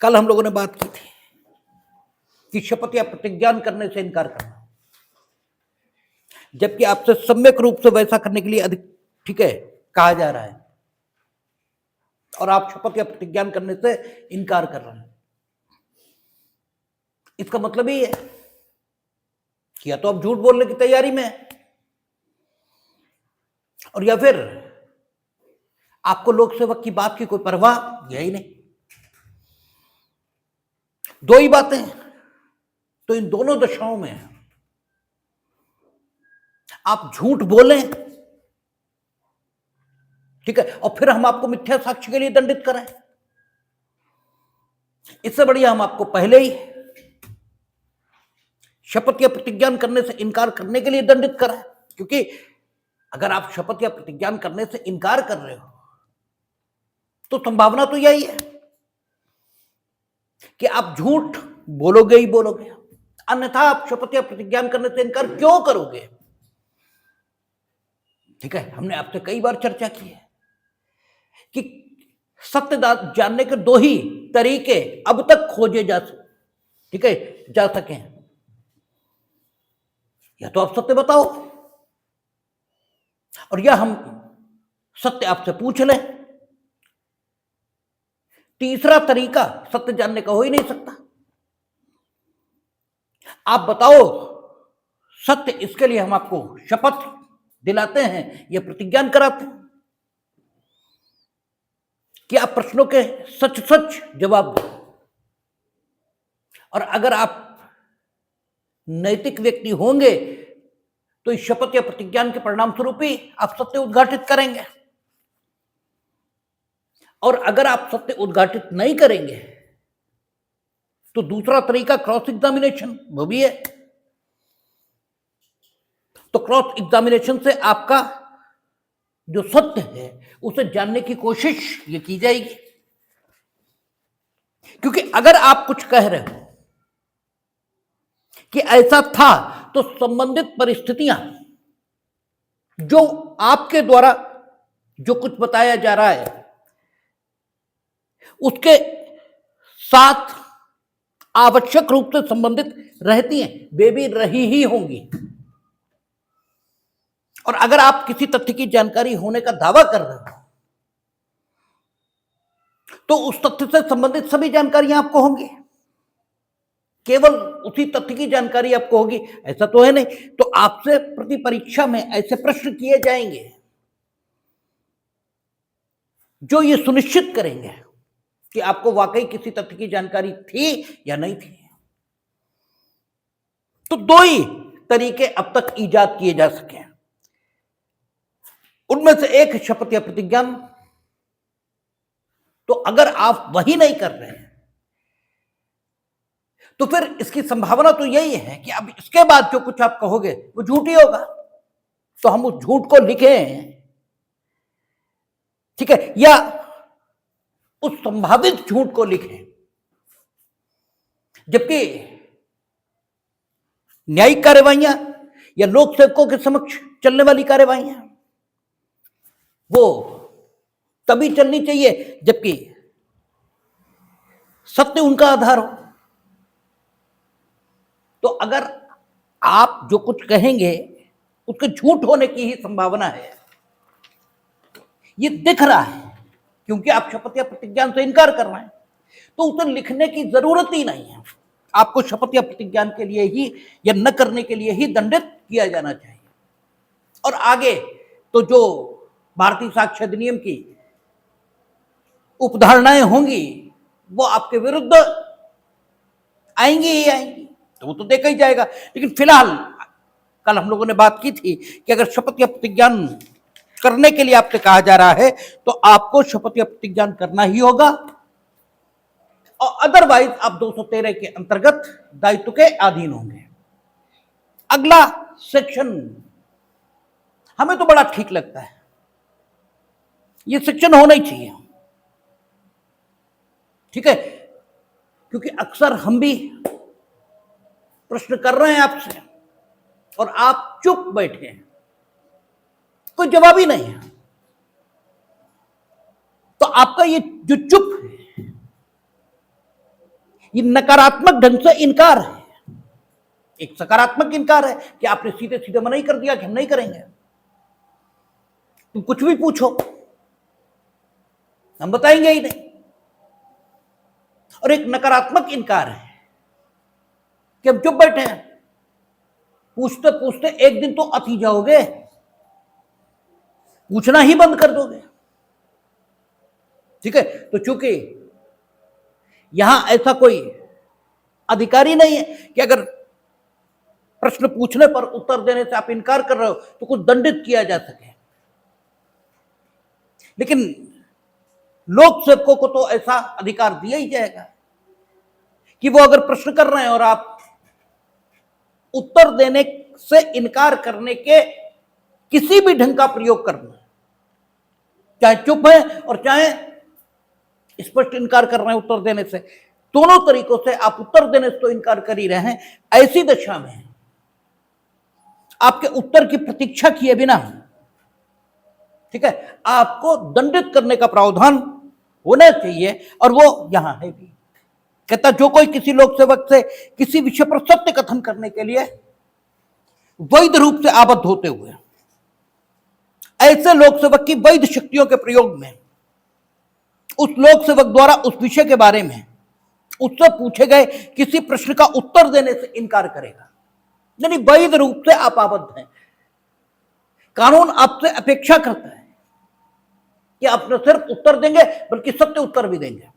कल हम लोगों ने बात की थी कि शपथ या प्रतिज्ञान करने से इनकार करना, जबकि आपसे सम्यक रूप से वैसा करने के लिए अधिक ठीक है कहा जा रहा है, और आप शपथ या प्रतिज्ञान करने से इनकार कर रहे हैं। इसका मतलब ही है कि या तो आप झूठ बोलने की तैयारी में है, और या फिर आपको लोक सेवक की बात की कोई परवाह यही नहीं। दो ही बातें हैं। तो इन दोनों दशाओं में आप झूठ बोलें, ठीक है, और फिर हम आपको मिथ्या साक्ष्य के लिए दंडित करें, इससे बढ़िया हम आपको पहले ही शपथ या प्रतिज्ञान करने से इनकार करने के लिए दंडित करें। क्योंकि अगर आप शपथ या प्रतिज्ञान करने से इनकार कर रहे हो तो संभावना तो यही है कि आप झूठ बोलोगे ही बोलोगे, अन्यथा आप शपथ या प्रतिज्ञान करने से इनकार क्यों करोगे। ठीक है, हमने आपसे कई बार चर्चा की है कि सत्य जानने के दो ही तरीके अब तक खोजे जा सके, या तो आप सत्य बताओ और या हम सत्य आपसे पूछ लें। तीसरा तरीका सत्य जानने का हो ही नहीं सकता। आप बताओ सत्य, इसके लिए हम आपको शपथ दिलाते हैं या प्रतिज्ञान कराते हैं कि आप प्रश्नों के सच सच जवाब दो, और अगर आप नैतिक व्यक्ति होंगे तो इस शपथ या प्रतिज्ञान के परिणाम स्वरूप ही आप सत्य उद्घाटित करेंगे, और अगर आप सत्य उद्घाटित नहीं करेंगे तो दूसरा तरीका क्रॉस एग्जामिनेशन वो भी है। तो क्रॉस एग्जामिनेशन से आपका जो सत्य है उसे जानने की कोशिश ये की जाएगी। क्योंकि अगर आप कुछ कह रहे हो कि ऐसा था, तो संबंधित परिस्थितियां जो आपके द्वारा जो कुछ बताया जा रहा है उसके साथ आवश्यक रूप से संबंधित रहती हैं, वे भी रही ही होंगी। और अगर आप किसी तथ्य की जानकारी होने का दावा कर रहे हो तो उस तथ्य से संबंधित सभी जानकारियां आपको होंगी, केवल उसी तथ्य की जानकारी आपको होगी ऐसा तो है नहीं। तो आपसे प्रति परीक्षा में ऐसे प्रश्न किए जाएंगे जो ये सुनिश्चित करेंगे कि आपको वाकई किसी तथ्य की जानकारी थी या नहीं थी। तो दो ही तरीके अब तक ईजाद किए जा सके, उनमें से एक शपथ या प्रतिज्ञान। तो अगर आप वही नहीं कर रहे हैं तो फिर इसकी संभावना तो यही है कि अब इसके बाद जो कुछ आप कहोगे वो झूठ ही होगा। तो हम उस झूठ को लिखें, ठीक है, या उस संभावित झूठ को लिखें, जबकि न्यायिक कार्यवाहियां या लोक सेवकों के समक्ष चलने वाली कार्यवाहियां वो तभी चलनी चाहिए जबकि सत्य उनका आधार हो। तो अगर आप जो कुछ कहेंगे उसके झूठ होने की ही संभावना है, ये दिख रहा है, क्योंकि आप शपथ या प्रतिज्ञान से इनकार कर रहे हैं, तो उसे लिखने की जरूरत ही नहीं है। आपको शपथ या प्रतिज्ञान के लिए ही या न करने के लिए ही दंडित किया जाना चाहिए। और आगे तो जो भारतीय साक्ष्य अधिनियम की उपधारणाएं होंगी वो आपके विरुद्ध आएंगी ही आएंगी, तो वो तो देखा ही जाएगा। लेकिन फिलहाल कल हम लोगों ने बात की थी कि अगर शपथ या प्रतिज्ञान करने के लिए आपसे कहा जा रहा है तो आपको शपथ या प्रतिज्ञान करना ही होगा, और अदरवाइज आप 213 के अंतर्गत दायित्व के अधीन होंगे। अगला सेक्शन हमें तो बड़ा ठीक लगता है, ये सेक्शन होना ही चाहिए, ठीक है, क्योंकि अक्सर हम भी प्रश्न कर रहे हैं आपसे और आप चुप बैठे हैं, कोई जवाब ही नहीं है। तो आपका ये जो चुप है ये नकारात्मक ढंग से इनकार है। एक सकारात्मक इनकार है कि आपने सीधे सीधे मना ही कर दिया कि हम नहीं करेंगे, तुम कुछ भी पूछो हम बताएंगे ही नहीं। और एक नकारात्मक इनकार है कि हम चुप बैठे हैं, पूछते पूछते एक दिन तो अति जाओगे, पूछना ही बंद कर दोगे। ठीक है, तो चूंकि यहां ऐसा कोई अधिकारी नहीं है कि अगर प्रश्न पूछने पर उत्तर देने से आप इनकार कर रहे हो तो कुछ दंडित किया जा सके, लेकिन लोक सेवकों को तो ऐसा अधिकार दिया ही जाएगा कि वो अगर प्रश्न कर रहे हैं और आप उत्तर देने से इनकार करने के किसी भी ढंग का प्रयोग करना, चाहे चुप है और चाहे स्पष्ट इनकार कर रहे हैं उत्तर देने से, दोनों तरीकों से आप उत्तर देने से तो इनकार कर ही रहे हैं। ऐसी दशा में आपके उत्तर की प्रतीक्षा किए बिना, ठीक है, आपको दंडित करने का प्रावधान होना चाहिए, और वो यहां है भी। कहता जो कोई किसी लोक सेवक से किसी विषय पर सत्य कथन करने के लिए वैध रूप से आबद्ध होते हुए, ऐसे लोक सेवक की वैध शक्तियों के प्रयोग में उस लोक सेवक द्वारा उस विषय के बारे में उससे पूछे गए किसी प्रश्न का उत्तर देने से इनकार करेगा, यानी वैध रूप से आप आबद्ध हैं। कानून आपसे अपेक्षा करता है कि आप न सिर्फ उत्तर देंगे बल्कि सत्य उत्तर भी देंगे।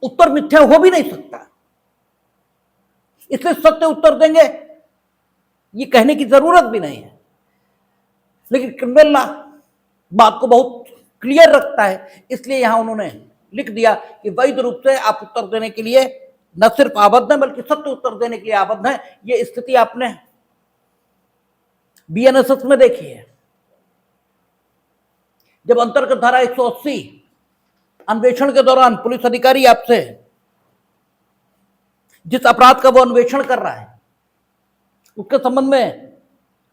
उत्तर मिथ्या हो भी नहीं सकता, इसलिए सत्य उत्तर देंगे ये कहने की जरूरत भी नहीं है। लेकिन क्रिमिनल लॉ बात को बहुत क्लियर रखता है, इसलिए यहां उन्होंने लिख दिया कि वैध रूप से आप उत्तर देने के लिए न सिर्फ आबद्ध हैं बल्कि सत्य उत्तर देने के लिए आबद्ध हैं। ये स्थिति आपने बीएनएसएस में देखी है, जब अंतर्गत धारा 180 अन्वेषण के दौरान पुलिस अधिकारी आपसे जिस अपराध का वो अन्वेषण कर रहा है उसके संबंध में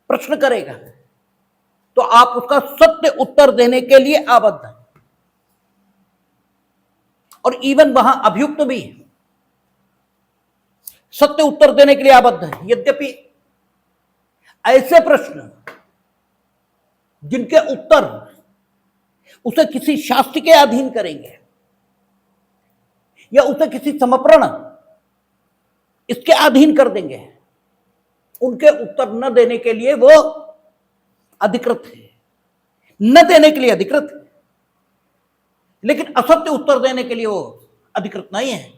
प्रश्न करेगा तो आप उसका सत्य उत्तर देने के लिए आबद्ध हैं। और इवन वहां अभियुक्त भी सत्य उत्तर देने के लिए आबद्ध है, यद्यपि ऐसे प्रश्न जिनके उत्तर उसे किसी शास्त्र के अधीन करेंगे या उसे किसी समर्पण इसके अधीन कर देंगे, उनके उत्तर न देने के लिए वो अधिकृत है, न देने के लिए अधिकृत है, लेकिन असत्य उत्तर देने के लिए वो अधिकृत नहीं है।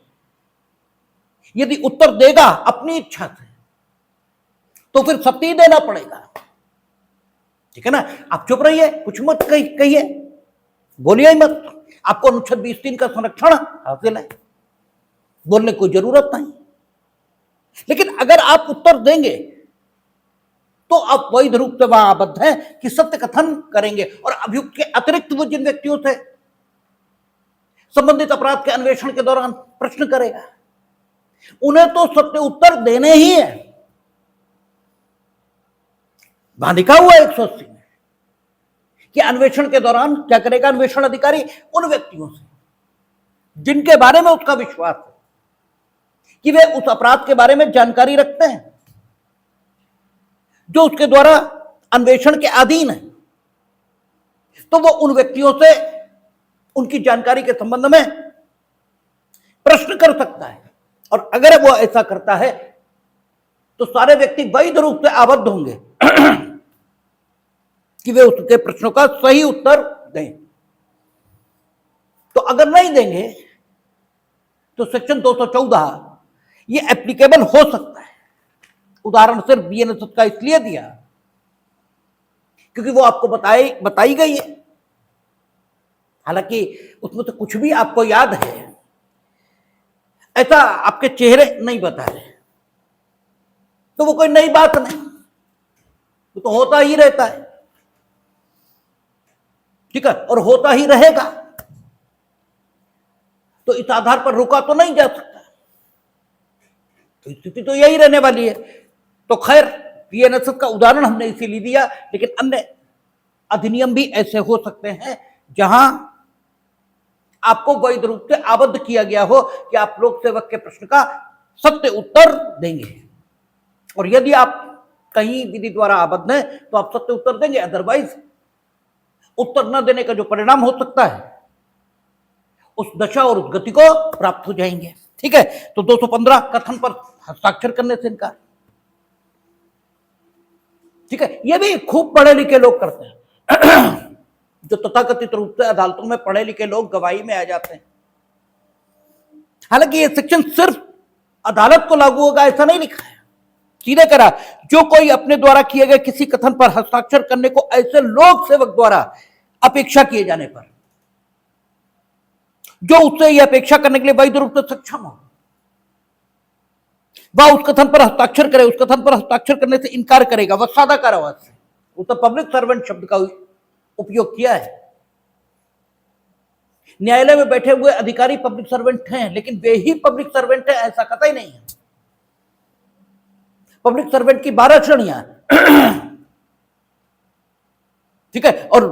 यदि उत्तर देगा अपनी इच्छा से तो फिर सत्य ही देना पड़ेगा, ठीक है ना। आप चुप रहिए, कुछ मत कहिए, बोलिए ही मत, आपको अनुच्छेद 20(3) का संरक्षण हासिल है, बोलने की कोई जरूरत नहीं। लेकिन अगर आप उत्तर देंगे तो आप वैध रूप से वहां आबद्ध हैं कि सत्य कथन करेंगे, और अभियुक्त के अतिरिक्त वो जिन व्यक्तियों से संबंधित अपराध के अन्वेषण के दौरान प्रश्न करेगा उन्हें तो सत्य उत्तर देने ही है। वहां लिखा हुआ है 180 में कि अन्वेषण के दौरान क्या करेगा अन्वेषण अधिकारी, उन व्यक्तियों से जिनके बारे में उसका विश्वास है कि वे उस अपराध के बारे में जानकारी रखते हैं जो उसके द्वारा अन्वेषण के अधीन है, तो वो उन व्यक्तियों से उनकी जानकारी के संबंध में प्रश्न कर सकता है। और अगर वो ऐसा करता है तो सारे व्यक्ति वैध रूप से आबद्ध होंगे कि वे उसके प्रश्नों का सही उत्तर दें। तो अगर नहीं देंगे तो सेक्शन 214 ये एप्लीकेबल हो सकता है। उदाहरण सिर्फ बीएनएसएस का इसलिए दिया क्योंकि वो आपको बताई गई है, हालांकि उसमें से कुछ भी आपको याद है, ऐसा आपके चेहरे नहीं बता रहे, तो वो कोई नई बात नहीं, वो तो होता ही रहता है, ठीक है, और होता ही रहेगा। तो इस आधार पर रुका तो नहीं जा सकता, तो स्थिति तो यही रहने वाली है। तो खैर बीएनएसएस का उदाहरण हमने इसीलिए दिया, लेकिन अन्य अधिनियम भी ऐसे हो सकते हैं जहां आपको वैध रूप से आबद्ध किया गया हो कि आप लोक सेवक के प्रश्न का सत्य उत्तर देंगे। और यदि आप कहीं विधि द्वारा आबद्ध हैं तो आप सत्य उत्तर देंगे, अदरवाइज उत्तर न देने का जो परिणाम हो सकता है उस दशा और उस गति को प्राप्त हो जाएंगे। ठीक है, तो 215 कथन पर हस्ताक्षर करने से इनकार। ठीक है, ये भी खूब पढ़े लिखे लोग करते हैं जो तथाकथित रूप से अदालतों में पढ़े लिखे लोग गवाही में आ जाते हैं। हालांकि ये सेक्शन सिर्फ अदालत को लागू होगा ऐसा नहीं लिखा है, सीधे करा जो कोई अपने द्वारा किए गए किसी कथन पर हस्ताक्षर करने को ऐसे लोक सेवक द्वारा अपेक्षा किए जाने पर जो उससे यह अपेक्षा करने के लिए वैध रूप से सक्षम हो, वह उस कथन पर हस्ताक्षर करे, उस कथन पर हस्ताक्षर करने से इनकार करेगा वह सादा कारावास से। वो तो पब्लिक सर्वेंट शब्द का उपयोग किया है। न्यायालय में बैठे हुए अधिकारी पब्लिक सर्वेंट हैं, लेकिन वे ही पब्लिक सर्वेंट हैं ऐसा कतई नहीं है। पब्लिक सर्वेंट की 12 श्रेणियां ठीक है, और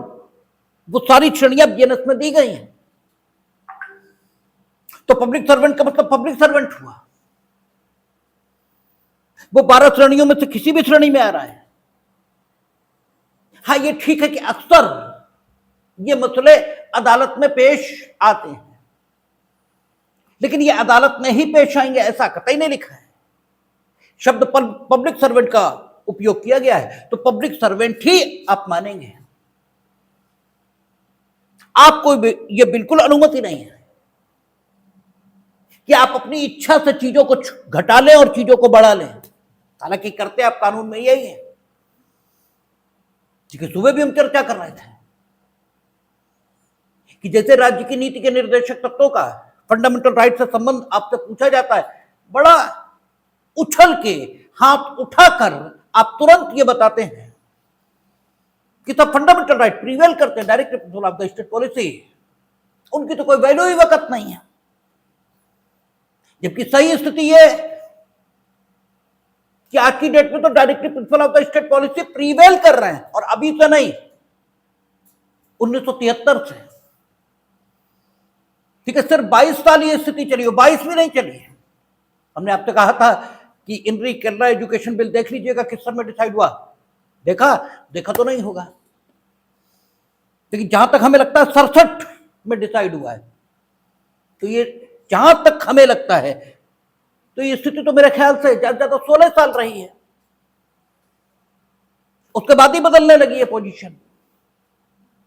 वो सारी श्रेणियां बीएनएस में दी गई हैं। तो पब्लिक सर्वेंट का मतलब पब्लिक सर्वेंट हुआ, वो 12 श्रेणियों में से किसी भी श्रेणी में आ रहा है। हाँ, ये ठीक है कि अक्सर ये मसले अदालत में पेश आते हैं, लेकिन ये अदालत में ही पेश आएंगे ऐसा कतई नहीं लिखा है। शब्द पब्लिक सर्वेंट का उपयोग किया गया है, तो पब्लिक सर्वेंट ही आप मानेंगे। आपको ये बिल्कुल अनुमति नहीं है कि आप अपनी इच्छा से चीजों को घटा लें और चीजों को बढ़ा लें। हालांकि करते आप कानून में यही है। ठीक है, सुबह भी हम चर्चा कर रहे थे कि जैसे राज्य की नीति के निर्देशक तत्वों का फंडामेंटल राइट से संबंध आपसे पूछा जाता है, बड़ा उछल के हाथ उठाकर आप तुरंत ये बताते हैं कि सब फंडामेंटल राइट प्रिवेल करते हैं, direct principle of the state policy, उनकी तो कोई वैल्यू ही वक्त नहीं है। जबकि सही स्थिति ये कि आज की डेट में तो direct principle of the state policy prevail कर रहे हैं, और अभी से नहीं, 1973 से। ठीक है, सिर्फ 22 साल ये स्थिति चली हो, 22 भी नहीं चली है। हमने आपसे कहा था कि इनरी केरला एजुकेशन बिल देख लीजिएगा किस समय डिसाइड हुआ। देखा तो नहीं होगा, लेकिन जहां तक हमें लगता है 67 में डिसाइड हुआ है। तो ये जहां तक हमें लगता है तो ये स्थिति तो मेरे ख्याल से ज्यादा 16 साल रही है। उसके बाद ही बदलने लगी है पोजीशन,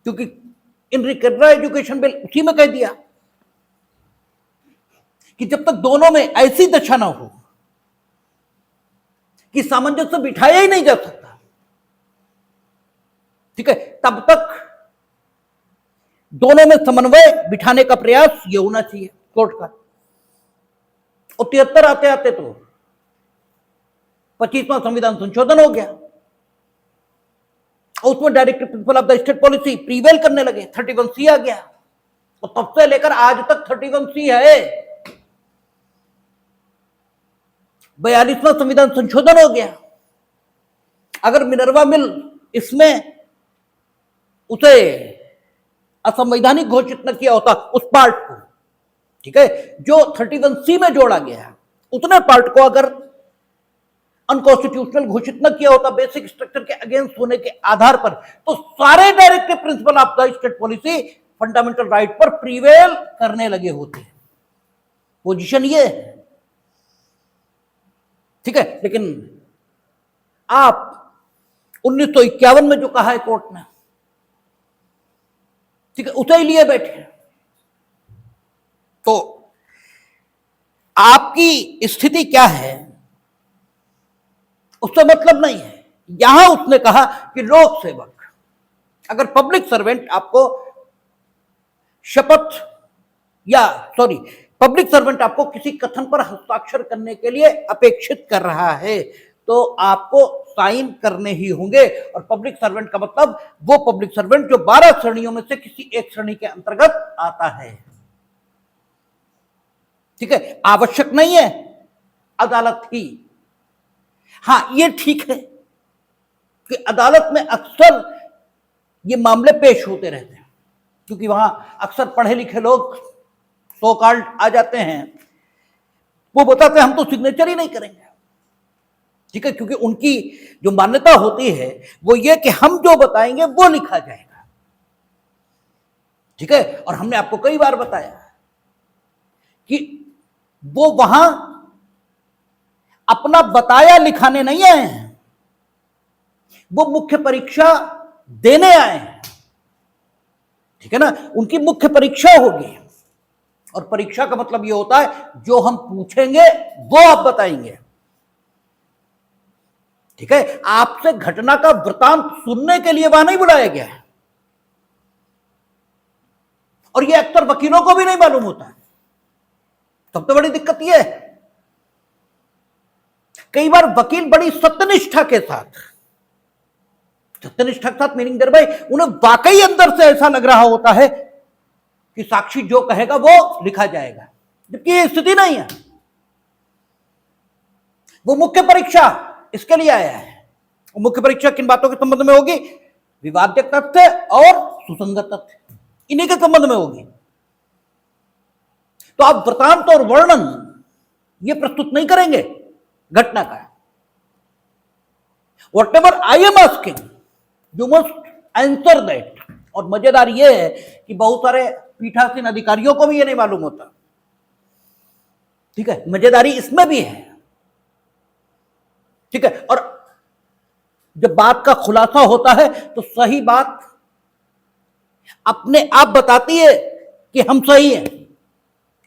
क्योंकि इनरी केरला एजुकेशन बिल उसी में कह दिया कि जब तक दोनों में ऐसी दशा ना हो कि सामंजस्य बिठाया ही नहीं जा सकता, ठीक है, तब तक दोनों में समन्वय बिठाने का प्रयास ये होना चाहिए कोर्ट का। और 73 आते आते तो 25वां संविधान संशोधन हो गया, और उसमें direct principle of the state policy prevail करने लगे, 31C आ गया, और तब से लेकर आज तक 31C है। 42वां संविधान संशोधन हो गया। अगर मिनर्वा मिल इसमें उसे असंवैधानिक घोषित न किया होता उस पार्ट को, ठीक है, जो 31C में जोड़ा गया है, उतने पार्ट को अगर अनकॉन्स्टिट्यूशनल घोषित न किया होता बेसिक स्ट्रक्चर के अगेंस्ट होने के आधार पर, तो सारे directive principle of the state policy fundamental right पर प्रीवेल करने लगे होते। पोजीशन ये है, ठीक है। लेकिन आप 1951 में जो कहा है कोर्ट ने, ठीक है, उसे ही लिए बैठे। तो आपकी स्थिति क्या है उससे मतलब नहीं है। यहां उसने कहा कि लोक सेवक, अगर पब्लिक सर्वेंट आपको शपथ या पब्लिक सर्वेंट आपको किसी कथन पर हस्ताक्षर करने के लिए अपेक्षित कर रहा है तो आपको साइन करने ही होंगे। और पब्लिक सर्वेंट का मतलब वो पब्लिक सर्वेंट जो 12 श्रेणियों में से किसी एक श्रेणी के अंतर्गत आता है, ठीक है। आवश्यक नहीं है अदालत की। हां, ये ठीक है कि अदालत में अक्सर ये मामले पेश होते रहते हैं, क्योंकि वहां अक्सर पढ़े लिखे लोग सो कॉल्ड आ जाते हैं, वो बताते हैं हम तो सिग्नेचर ही नहीं करेंगे। ठीक है, क्योंकि उनकी जो मान्यता होती है वो ये कि हम जो बताएंगे वो लिखा जाएगा। ठीक है, और हमने आपको कई बार बताया कि वो वहां अपना बताया लिखाने नहीं आए हैं, वो मुख्य परीक्षा देने आए हैं। ठीक है ना, उनकी मुख्य परीक्षा होगी, और परीक्षा का मतलब ये होता है जो हम पूछेंगे वो आप बताएंगे। ठीक है, आपसे घटना का वृतांत सुनने के लिए वहां नहीं बुलाया गया है, और ये अक्सर वकीलों को भी नहीं मालूम होता है। सबसे बड़ी दिक्कत यह है, कई बार वकील बड़ी सत्यनिष्ठा के साथ मीनिंग देर भाई उन्हें वाकई अंदर से ऐसा लग रहा होता है कि साक्षी जो कहेगा वो लिखा जाएगा, जबकि ये स्थिति नहीं है। वो मुख्य परीक्षा इसके लिए आया है। मुख्य परीक्षा किन बातों के संबंध में होगी? विवाद्य तथ्य और सुसंगत तथ्य, इन्हीं के संबंध में होगी। तो आप वृतांत और वर्णन ये प्रस्तुत नहीं करेंगे घटना का। What ever I am asking you must answer that. और मजेदार यह है कि बहुत सारे पीठासीन अधिकारियों को भी यह नहीं मालूम होता। ठीक है, मजेदारी इसमें भी है। ठीक है, और जब बात का खुलासा होता है तो सही बात अपने आप बताती है कि हम सही हैं।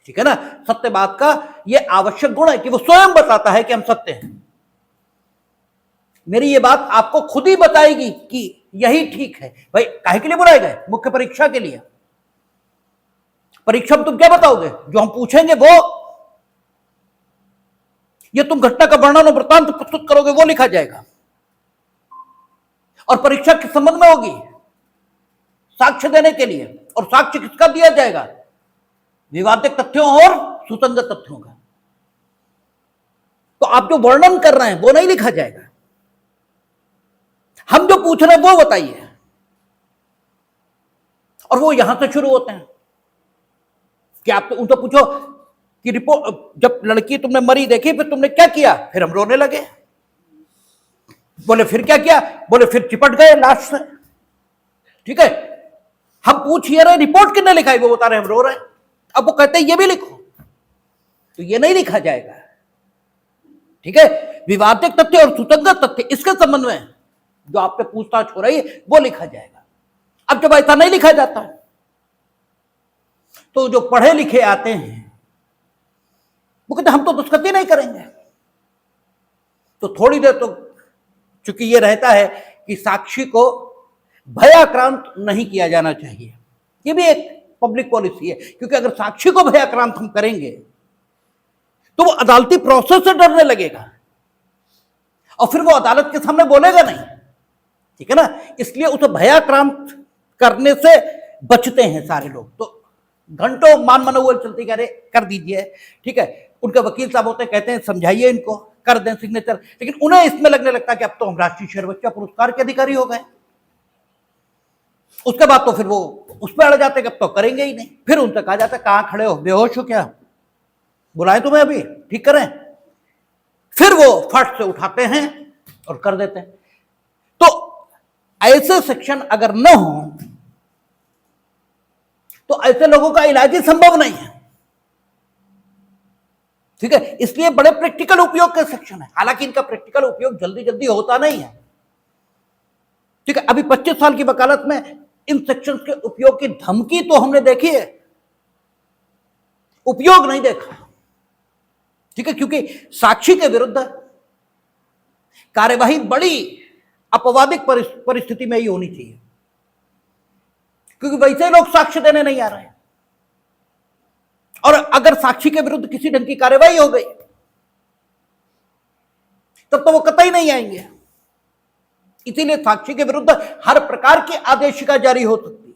ठीक है ना, सत्य बात का यह आवश्यक गुण है कि वो स्वयं बताता है कि हम सत्य हैं। मेरी ये बात आपको खुद ही बताएगी कि यही ठीक है। भाई काहे के लिए बुलाए गए? मुख्य परीक्षा के लिए। परीक्षा में तुम क्या बताओगे? जो हम पूछेंगे वो। ये तुम घटना का वर्णन और वृत्तांत प्रस्तुत करोगे वो लिखा जाएगा। और परीक्षा किस संबंध में होगी? साक्ष्य देने के लिए। और साक्ष्य किसका दिया जाएगा? विवादित तथ्यों और सुसंगत तथ्यों का। तो आप जो वर्णन कर रहे हैं वो नहीं लिखा जाएगा, हम जो पूछ रहे हैं वो बताइए। और वो यहां से शुरू होते हैं कि आप तो उनसे पूछो कि रिपोर्ट, जब लड़की तुमने मरी देखी फिर तुमने क्या किया? फिर हम रोने लगे। बोले फिर क्या किया? बोले फिर चिपट गए लाश से। ठीक है, हम पूछ ये रहे रिपोर्ट किसने लिखाई, वो बता रहे हम रो रहे हैं। अब वो कहते हैं ये भी लिखो, तो ये नहीं लिखा जाएगा। ठीक है, विवादित तथ्य और सुसंगत तथ्य इसके संबंध में जो आपसे पूछताछ हो रही है वो लिखा जाएगा। अब जब ऐसा नहीं लिखा जाता है तो जो पढ़े लिखे आते हैं वो कहते हम तो दुष्कृति नहीं करेंगे। तो थोड़ी देर तो चूंकि ये रहता है कि साक्षी को भयाक्रांत नहीं किया जाना चाहिए, ये भी एक पब्लिक पॉलिसी है। क्योंकि अगर साक्षी को भयाक्रांत हम करेंगे तो वो अदालती प्रोसेस से डरने लगेगा और फिर वो अदालत के सामने बोलेगा नहीं। ठीक है ना, इसलिए उसे भयाक्रांत करने से बचते हैं सारे लोग। तो घंटों मान मनोवल चलती कर दीजिए। ठीक है, उनके वकील साहब होते कहते हैं समझाइए इनको, कर दें सिग्नेचर, लेकिन उन्हें इसमें लगने लगता है कि अब तो हम राष्ट्रीय शेर बच्चा पुरस्कार के अधिकारी हो गए। उसके बाद तो फिर वो उस पर अड़ जाते कि अब तो करेंगे ही नहीं। फिर उनसे कहा जाता है कहां खड़े हो, बेहोश हो क्या? बुलाएं तुम्हें अभी, ठीक करें? फिर वो फट से उठाते हैं और कर देते हैं। तो ऐसे सेक्शन अगर न हो तो ऐसे लोगों का इलाज ही संभव नहीं है। ठीक है, इसलिए बड़े प्रैक्टिकल उपयोग के सेक्शन है। हालांकि इनका प्रैक्टिकल उपयोग जल्दी जल्दी होता नहीं है। ठीक है, अभी 25 साल की वकालत में इन सेक्शंस के उपयोग की धमकी तो हमने देखी है, उपयोग नहीं देखा। ठीक है, क्योंकि साक्षी के विरुद्ध कार्यवाही बड़ी अपवादिक परिस्थिति में ही होनी चाहिए, क्योंकि वैसे लोग साक्ष्य देने नहीं आ रहे हैं। और अगर साक्षी के विरुद्ध किसी ढंग की कार्यवाही हो गई तब तो वो कतई नहीं आएंगे। इसीलिए साक्षी के विरुद्ध हर प्रकार की आदेशिका जारी हो सकती है,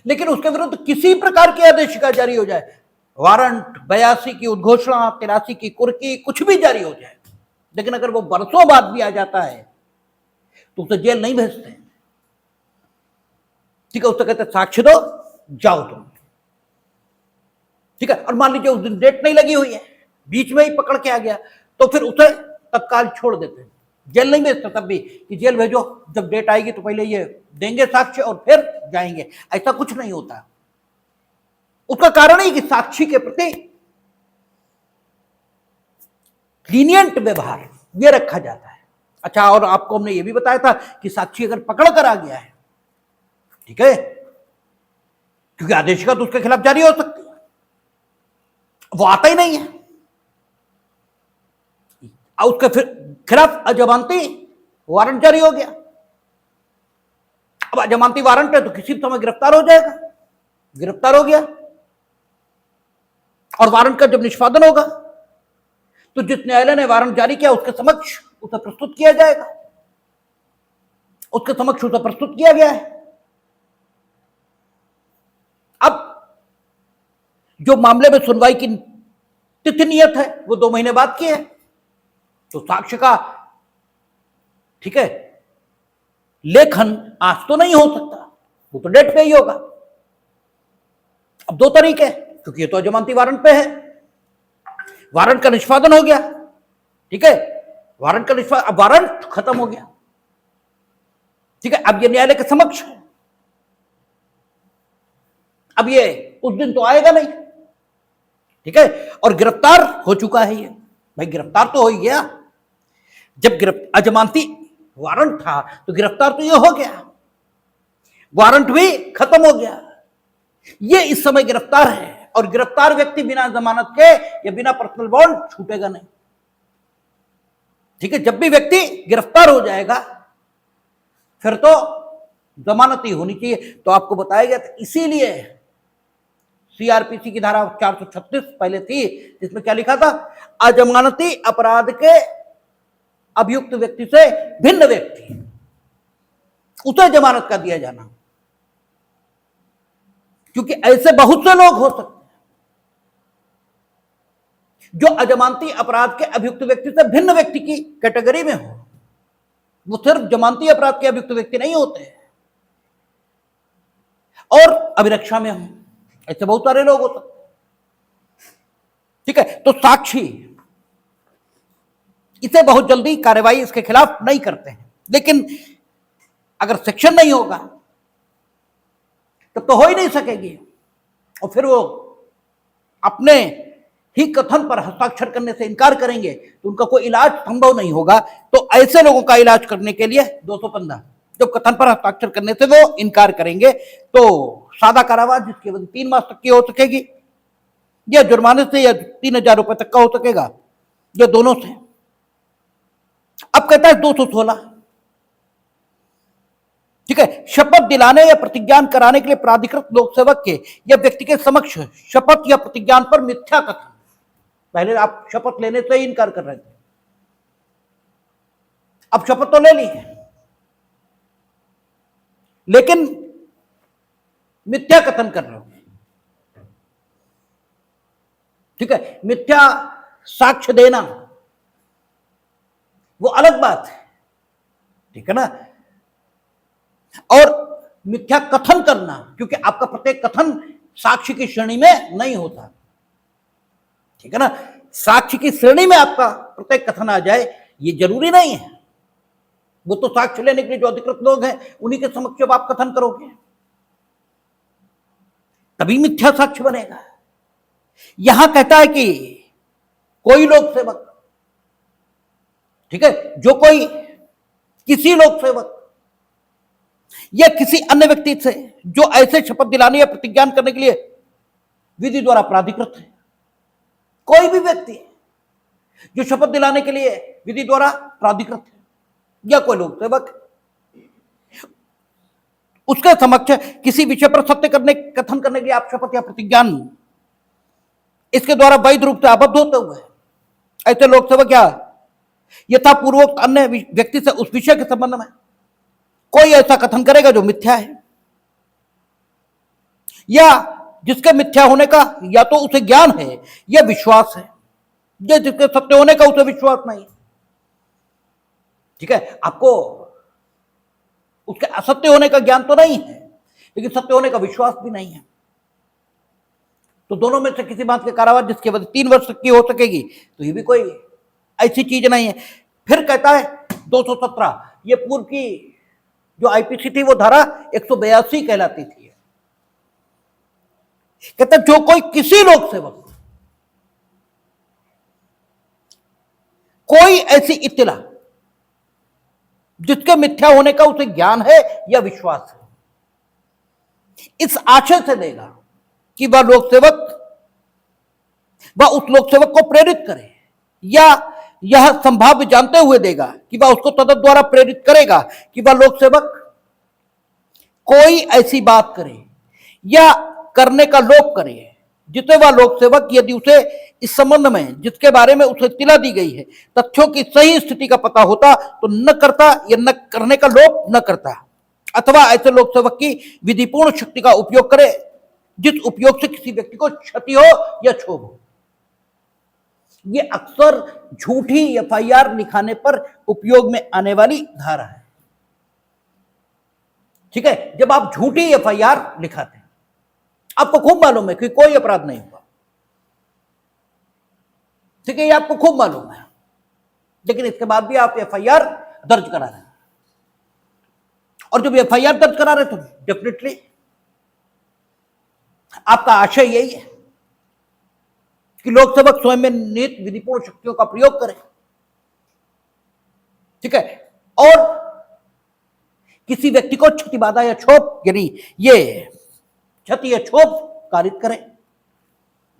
लेकिन उसके विरुद्ध किसी प्रकार की आदेशिका जारी हो जाए, वारंट, 82 की उद्घोषणा, 83 की कुर्की, कुछ भी जारी हो जाए, लेकिन अगर वो बरसों बाद भी आ जाता है तो उसे जेल नहीं भेजते। ठीक है, उससे कहते साक्ष्य दो, जाओ तुम। ठीक है, और मान लीजिए उस दिन डेट नहीं लगी हुई है, बीच में ही पकड़ के आ गया, तो फिर उसे तत्काल छोड़ देते हैं, जेल नहीं भेजते तब भी कि जेल भेजो, जब डेट आएगी तो पहले ये देंगे साक्ष्य और फिर जाएंगे, ऐसा कुछ नहीं होता। उसका कारण ही कि साक्षी के प्रति लीनियंट व्यवहार ये रखा जाता है। अच्छा, और आपको हमने ये भी बताया था कि साक्षी अगर पकड़ कर आ गया है, ठीक है, क्योंकि आदेशिका तो उसके खिलाफ जारी हो सकती है, वो आता ही नहीं है, उसके फिर खिलाफ अजमानती वारंट जारी हो गया। अब अजमानती वारंट है तो किसी भी समय गिरफ्तार हो जाएगा, गिरफ्तार हो गया, और वारंट का जब निष्पादन होगा तो जिस न्यायालय ने वारंट जारी किया उसके समक्ष उसे प्रस्तुत किया जाएगा, उसके समक्ष उसे प्रस्तुत किया गया है। अब जो मामले में सुनवाई की तिथि नियत है वो 2 महीने बाद की है, तो साक्ष्य का, ठीक है, लेखन आज तो नहीं हो सकता, वो तो डेट पे ही होगा। अब 2 तरीके, क्योंकि ये तो जमानती वारंट पे है, वारंट का निष्पादन हो गया, ठीक है, वारंट का निष्पादन, अब वारंट खत्म हो गया, ठीक है, अब ये न्यायालय के समक्ष है, अब ये उस दिन तो आएगा नहीं, ठीक है, और गिरफ्तार हो चुका है ये, भाई गिरफ्तार तो हो ही गया, जब अजमानती वारंट था तो गिरफ्तार तो ये हो गया, वारंट भी खत्म हो गया, ये इस समय गिरफ्तार है, और गिरफ्तार व्यक्ति बिना जमानत के या बिना पर्सनल बॉन्ड छूटेगा नहीं, ठीक है। जब भी व्यक्ति गिरफ्तार हो जाएगा फिर तो जमानत ही होनी चाहिए। तो आपको बताया गया था, इसीलिए सीआरपीसी की धारा 436 पहले थी, जिसमें क्या लिखा था, अजमानती अपराध के अभियुक्त व्यक्ति से भिन्न व्यक्ति उसे जमानत का दिया जाना, क्योंकि ऐसे बहुत से लोग हो सकते हैं जो अजमानती अपराध के अभियुक्त व्यक्ति से भिन्न व्यक्ति की कैटेगरी में हो, वो सिर्फ जमानती अपराध के अभियुक्त व्यक्ति नहीं होते और अभिरक्षा में हो, ऐसे बहुत सारे लोग हो सकते हैं, ठीक है। तो साक्षी इसे बहुत जल्दी कार्रवाई इसके खिलाफ नहीं करते हैं, लेकिन अगर सेक्शन नहीं होगा तब तो हो ही नहीं सकेगी, और फिर वो अपने ही कथन पर हस्ताक्षर करने से इनकार करेंगे तो उनका कोई इलाज संभव नहीं होगा। तो ऐसे लोगों का इलाज करने के लिए 215, जब कथन पर हस्ताक्षर करने से वो इनकार करेंगे तो सादा कारावास, जिसकी अवधि 3 मास तक की हो सकेगी, या जुर्माने से या 3000 रुपए तक का हो सकेगा, या दोनों से। अब कहता है 216, ठीक है, शपथ दिलाने या प्रतिज्ञान कराने के लिए प्राधिकृत लोक सेवक के या व्यक्ति के समक्ष शपथ या प्रतिज्ञान पर मिथ्या कथन, पहले आप शपथ लेने से ही इनकार कर रहे थे, अब शपथ तो ले ली है लेकिन मिथ्या कथन कर रहे हो, ठीक है, मिथ्या साक्ष्य देना वो अलग बात है, ठीक है ना, और मिथ्या कथन करना, क्योंकि आपका प्रत्येक कथन साक्ष्य की श्रेणी में नहीं होता, ठीक है ना, साक्ष्य की श्रेणी में आपका प्रत्येक कथन आ जाए ये जरूरी नहीं है, वो तो साक्ष्य लेने के लिए जो अधिकृत लोग हैं उन्हीं के समक्ष जब आप कथन करोगे तभी मिथ्या साक्ष्य बनेगा। यहां कहता है कि कोई लोक सेवक, ठीक है, जो कोई किसी लोक सेवक या किसी अन्य व्यक्ति से जो ऐसे शपथ दिलाने या प्रतिज्ञान करने के लिए विधि द्वारा प्राधिकृत है, कोई भी व्यक्ति जो शपथ दिलाने के लिए विधि द्वारा प्राधिकृत है या कोई लोक सेवक, उसके समक्ष किसी विषय पर सत्य करने कथन करने के लिए आप शपथ या प्रतिज्ञान इसके द्वारा वैध रूप से आबद्ध होते हुए ऐसे लोक सेवक या यथापूर्वक अन्य व्यक्ति से उस विषय के संबंध में कोई ऐसा कथन करेगा जो मिथ्या है या जिसके मिथ्या होने का या तो उसे ज्ञान है या विश्वास है, या जिसके सत्य होने का उसे विश्वास नहीं, ठीक है, आपको उसके असत्य होने का ज्ञान तो नहीं है लेकिन सत्य होने का विश्वास भी नहीं है, तो दोनों में से किसी बात के कारावास जिसकी अवधि 3 वर्ष तक की हो सकेगी, तो ये भी कोई ऐसी चीज नहीं है। फिर कहता है 217, ये पूर्व की जो आईपीसी थी वो धारा 182 कहलाती थी। कहता जो कोई किसी लोक सेवक कोई ऐसी इत्तला जिसके मिथ्या होने का उसे ज्ञान है या विश्वास है, इस आशय से देगा कि वह लोक सेवक वह उस लोक सेवक को प्रेरित करे, या यह संभाव्य जानते हुए देगा कि वह उसको तद द्वारा प्रेरित करेगा कि वह लोक सेवक कोई ऐसी बात करे या करने का लोप करे जिसे वह लोक सेवक, यदि उसे इस संबंध में जिसके बारे में उसे इत्तला दी गई है तथ्यों की सही स्थिति का पता होता तो न करता या न करने का लोप न करता, अथवा ऐसे लोक सेवक की विधिपूर्ण शक्ति का उपयोग करे जिस उपयोग से किसी व्यक्ति को क्षति हो या क्षोभ हो। ये अक्सर झूठी एफआईआर लिखाने पर उपयोग में आने वाली धारा है। ठीक है, जब आप झूठी एफआईआर लिखाते हैं, आपको खूब मालूम है कि कोई अपराध नहीं हुआ, ठीक है, ये आपको खूब मालूम है, लेकिन इसके बाद भी आप एफआईआर दर्ज करा रहे हैं। और जब एफआईआर दर्ज करा रहे तो डेफिनेटली आपका आशय यही है कि लोक सेवक स्वयं में निहित विधिपूर्ण शक्तियों का प्रयोग करें, ठीक है, और किसी व्यक्ति को क्षति, बाधा या क्षोभ, यानी ये क्षति या क्षोभ कारित करें,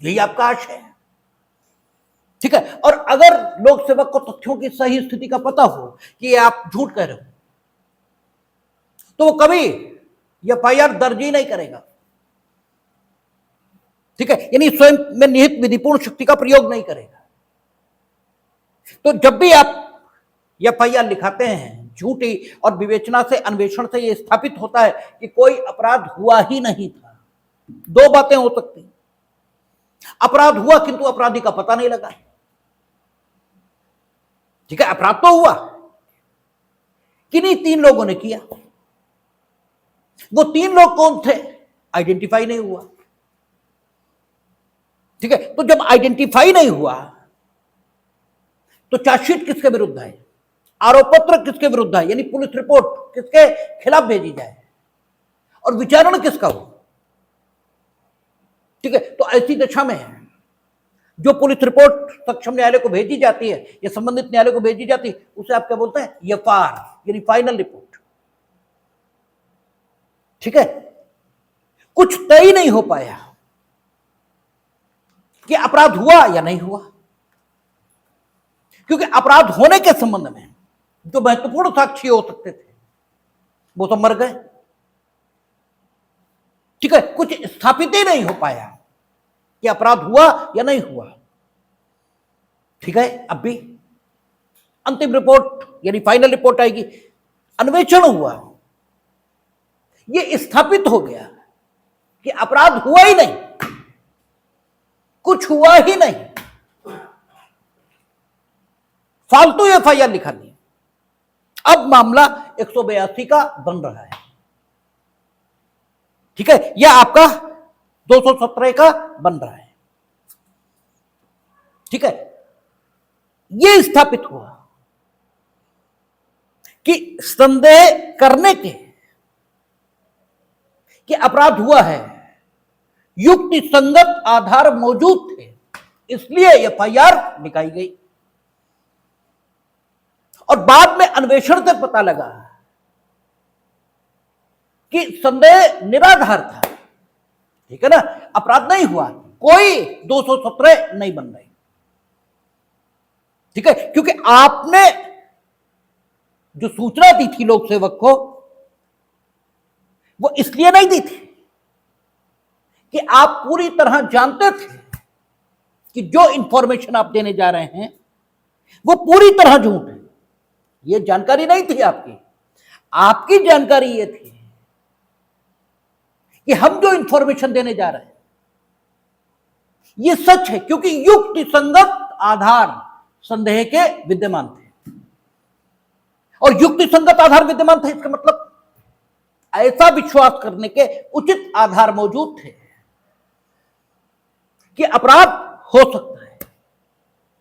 यही आपका आशय है। ठीक है, और अगर लोक सेवक को तथ्यों की सही स्थिति का पता हो कि आप झूठ कह रहे हो तो वो कभी एफआईआर दर्ज ही नहीं करेगा। ठीक है, यानी स्वयं में निहित विधिपूर्ण शक्ति का प्रयोग नहीं करेगा। तो जब भी आप एफआईआर लिखाते हैं झूठी, और विवेचना से, अन्वेषण से यह स्थापित होता है कि कोई अपराध हुआ ही नहीं था, दो बातें हो सकती, अपराध हुआ किंतु अपराधी का पता नहीं लगा। ठीक है, अपराध तो हुआ, किन्हीं 3 लोगों ने किया, वो 3 लोग कौन थे आइडेंटिफाई नहीं हुआ। ठीक है, तो जब आइडेंटिफाई नहीं हुआ तो चार्जशीट किसके विरुद्ध है, आरोप पत्र किसके विरुद्ध है, यानी पुलिस रिपोर्ट किसके खिलाफ भेजी जाए और विचारण किसका हो। ठीक है, तो ऐसी दशा में जो पुलिस रिपोर्ट सक्षम न्यायालय को भेजी जाती है या संबंधित न्यायालय को भेजी जाती है उसे आप क्या बोलते हैं, एफआर, यानी फाइनल रिपोर्ट। ठीक है, कुछ तय नहीं हो पाया कि अपराध हुआ या नहीं हुआ, क्योंकि अपराध होने के संबंध में जो महत्वपूर्ण साक्षी हो सकते थे वो तो मर गए। ठीक है, कुछ स्थापित ही नहीं हो पाया कि अपराध हुआ या नहीं हुआ। ठीक है, अब भी अंतिम रिपोर्ट यानी फाइनल रिपोर्ट आएगी, अन्वेषण हुआ, यह स्थापित हो गया कि अपराध हुआ ही नहीं, कुछ हुआ ही नहीं, फालतू एफआईआर लिखा दी। अब मामला 182 का बन रहा है। ठीक है, यह आपका 217 का बन रहा है। ठीक है, यह स्थापित हुआ कि संदेह करने के कि अपराध हुआ है, युक्ति संगत आधार मौजूद थे, इसलिए एफआईआर निकाली गई। और बाद में अन्वेषण से पता लगा कि संदेह निराधार था। ठीक है ना, अपराध नहीं हुआ, कोई 217 नहीं बन रही। ठीक है, क्योंकि आपने जो सूचना दी थी लोक सेवक को वो इसलिए नहीं दी थी कि आप पूरी तरह जानते थे कि जो इंफॉर्मेशन आप देने जा रहे हैं वो पूरी तरह झूठ है। ये जानकारी नहीं थी आपकी, आपकी जानकारी ये थी कि हम जो इंफॉर्मेशन देने जा रहे हैं ये सच है, क्योंकि युक्ति संगत आधार संदेह के विद्यमान थे। और युक्ति संगत आधार विद्यमान थे इसका मतलब ऐसा विश्वास करने के उचित आधार मौजूद थे कि अपराध हो सकता है,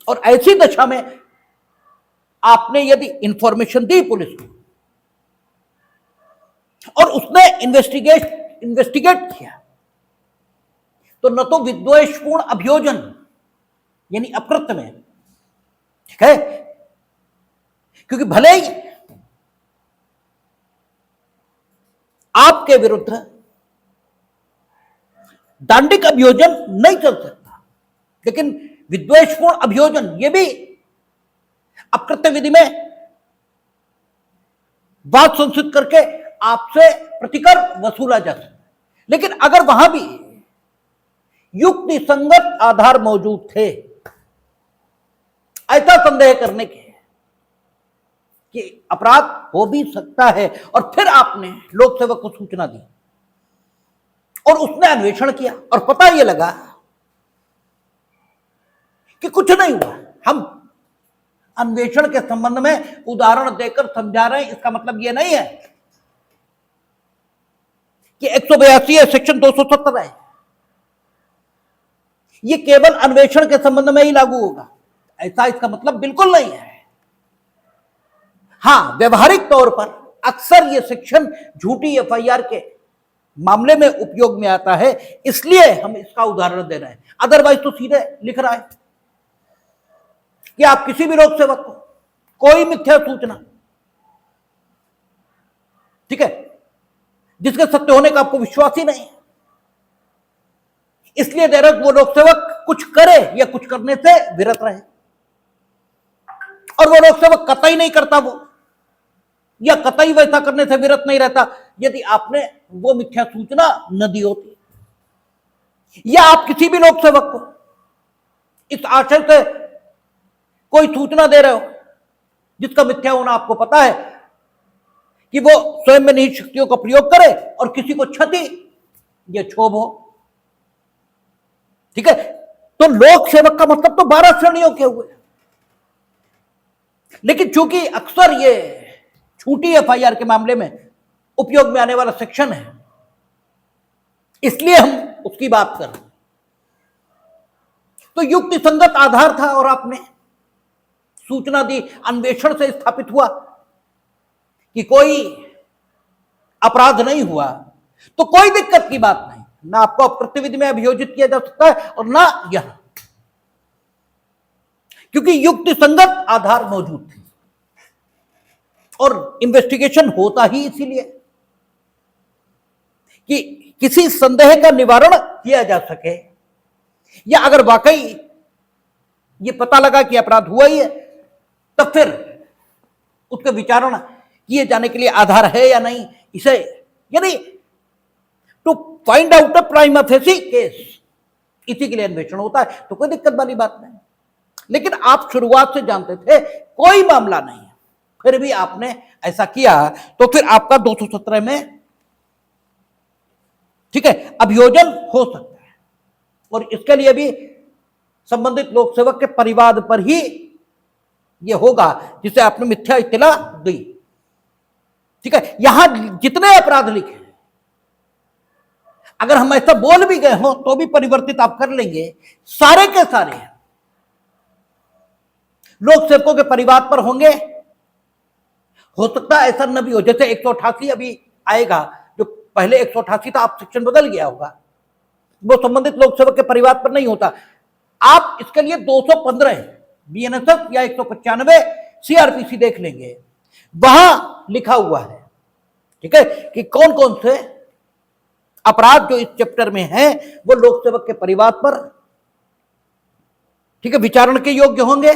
और ऐसी दशा में आपने यदि इंफॉर्मेशन दी पुलिस को और उसने इन्वेस्टिगेट किया, तो न तो विद्वेषपूर्ण अभियोजन यानी अकृत्य में, ठीक है, क्योंकि भले ही आपके विरुद्ध दांडिक अभियोजन नहीं चल सकता, लेकिन विद्वेषपूर्ण अभियोजन ये भी अकृत्य विधि में बात संसित करके आपसे प्रतिकर वसूला जा सकता है। लेकिन अगर वहां भी युक्ति संगत आधार मौजूद थे ऐसा संदेह करने के कि अपराध हो भी सकता है, और फिर आपने लोक सेवक को सूचना दी और उसने अन्वेषण किया और पता यह लगा कि कुछ नहीं हुआ, हम अन्वेषण के संबंध में उदाहरण देकर समझा रहे हैं, इसका मतलब यह नहीं है कि 182 है, सेक्शन 270 है, ये केवल अन्वेषण के संबंध में ही लागू होगा, ऐसा इसका मतलब बिल्कुल नहीं है। हां, व्यवहारिक तौर पर अक्सर ये सेक्शन झूठी एफआईआर के मामले में उपयोग में आता है, इसलिए हम इसका उदाहरण दे रहे हैं। अदरवाइज तो सीधे लिख रहा है कि आप किसी भी लोक सेवक को कोई मिथ्या सूचना, ठीक है, जिसके सत्य होने का आपको विश्वास ही नहीं, इसलिए दे रहे वो लोक सेवक कुछ करे या कुछ करने से विरत रहे, और वो लोक सेवक कतई नहीं करता वो, या कतई वैसा करने से विरत नहीं रहता यदि आपने वो मिथ्या सूचना न दी होती, या आप किसी भी लोक सेवक को इस आशय से कोई सूचना दे रहे हो जिसका मिथ्या होना आपको पता है कि वो स्वयं में निहित शक्तियों का प्रयोग करे और किसी को क्षति या क्षोभ हो, ठीक है, तो लोक सेवक का मतलब तो 12 श्रेणियों के हुए। लेकिन चूंकि अक्सर ये झूठी एफआईआर के मामले में उपयोग में आने वाला सेक्शन है, इसलिए हम उसकी बात कर रहे हैं। तो युक्ति संगत आधार था और आपने सूचना दी, अन्वेषण से स्थापित हुआ कि कोई अपराध नहीं हुआ, तो कोई दिक्कत की बात नहीं, ना आपको अकृत्य विधि में अभियोजित किया जा सकता है और ना यहां, क्योंकि युक्ति संगत आधार मौजूद थी और इन्वेस्टिगेशन होता ही इसीलिए कि किसी संदेह का निवारण किया जा सके, या अगर वाकई ये पता लगा कि अपराध हुआ ही है तब फिर उसका विचारण किए जाने के लिए आधार है या नहीं, इसे यानी to find out a prima facie case, इसी के लिए अन्वेषण होता है, तो कोई दिक्कत वाली बात नहीं। लेकिन आप शुरुआत से जानते थे कोई मामला नहीं है, फिर भी आपने ऐसा किया, तो फिर आपका 217 में, ठीक है, अभियोजन हो सकता है, और इसके लिए भी संबंधित लोक सेवक के परिवाद पर ही यह होगा जिसे आपने मिथ्या इत्तला दी, ठीक है। यहां जितने अपराध लिखे हैं, अगर हम ऐसा बोल भी गए हो तो भी परिवर्तित आप कर लेंगे, सारे के सारे लोक सेवकों के परिवार पर होंगे। हो सकता है ऐसा न भी हो, जैसे 188 अभी आएगा, जो पहले 188 था, आप सेक्शन बदल गया होगा, वो संबंधित लोक सेवक के परिवार पर नहीं होता। आप इसके लिए 215 बीएनएसएफ या 195 सीआरपीसी देख लेंगे, वहां लिखा हुआ है, ठीक है, कि कौन कौन से अपराध जो इस चैप्टर में हैं वो लोक सेवक के परिवार पर, ठीक है, विचारण के योग्य होंगे,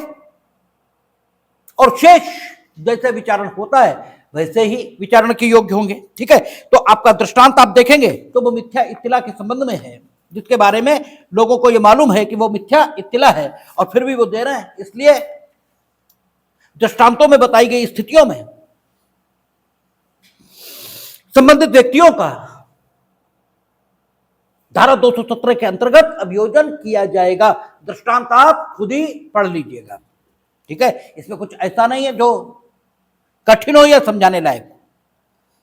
और शेष जैसे विचारण होता है वैसे ही विचारण के योग्य होंगे, ठीक है। तो आपका दृष्टांत आप देखेंगे तो वो मिथ्या इत्तिला के संबंध में है, जिसके बारे में लोगों को ये मालूम है कि वो मिथ्या इत्तिला है और फिर भी वो दे रहे हैं, इसलिए दृष्टांतों में बताई गई स्थितियों में संबंधित व्यक्तियों का धारा 217 के अंतर्गत अभियोजन किया जाएगा। दृष्टांत आप खुद ही पढ़ लीजिएगा, ठीक है, इसमें कुछ ऐसा नहीं है जो कठिन हो या समझाने लायक।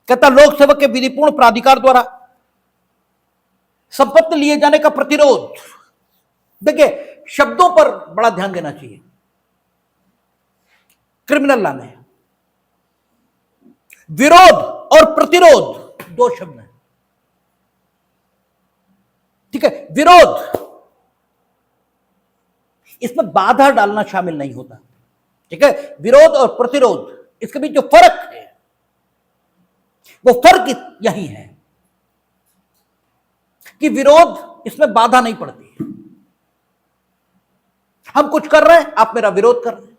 कहता लोक सेवक के विधिपूर्ण प्राधिकार द्वारा संपत्ति लिए जाने का प्रतिरोध देखिए, शब्दों पर बड़ा ध्यान देना चाहिए। क्रिमिनल लॉ में विरोध और प्रतिरोध दो शब्द हैं, ठीक है। विरोध, इसमें बाधा डालना शामिल नहीं होता, ठीक है। विरोध और प्रतिरोध, इसके बीच जो फर्क है वो फर्क यही है कि विरोध, इसमें बाधा नहीं पड़ती। हम कुछ कर रहे हैं, आप मेरा विरोध कर रहे हैं,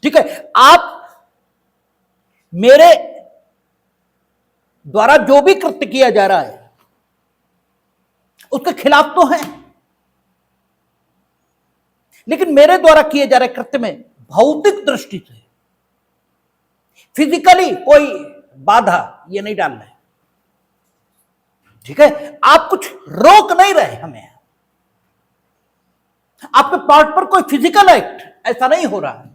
ठीक है। आप मेरे द्वारा जो भी कृत्य किया जा रहा है उसके खिलाफ तो है, लेकिन मेरे द्वारा किए जा रहे कृत्य में भौतिक दृष्टि से, फिजिकली कोई बाधा ये नहीं डाल रहे, ठीक है। आप कुछ रोक नहीं रहे हमें, आपके पार्ट पर कोई फिजिकल एक्ट ऐसा नहीं हो रहा है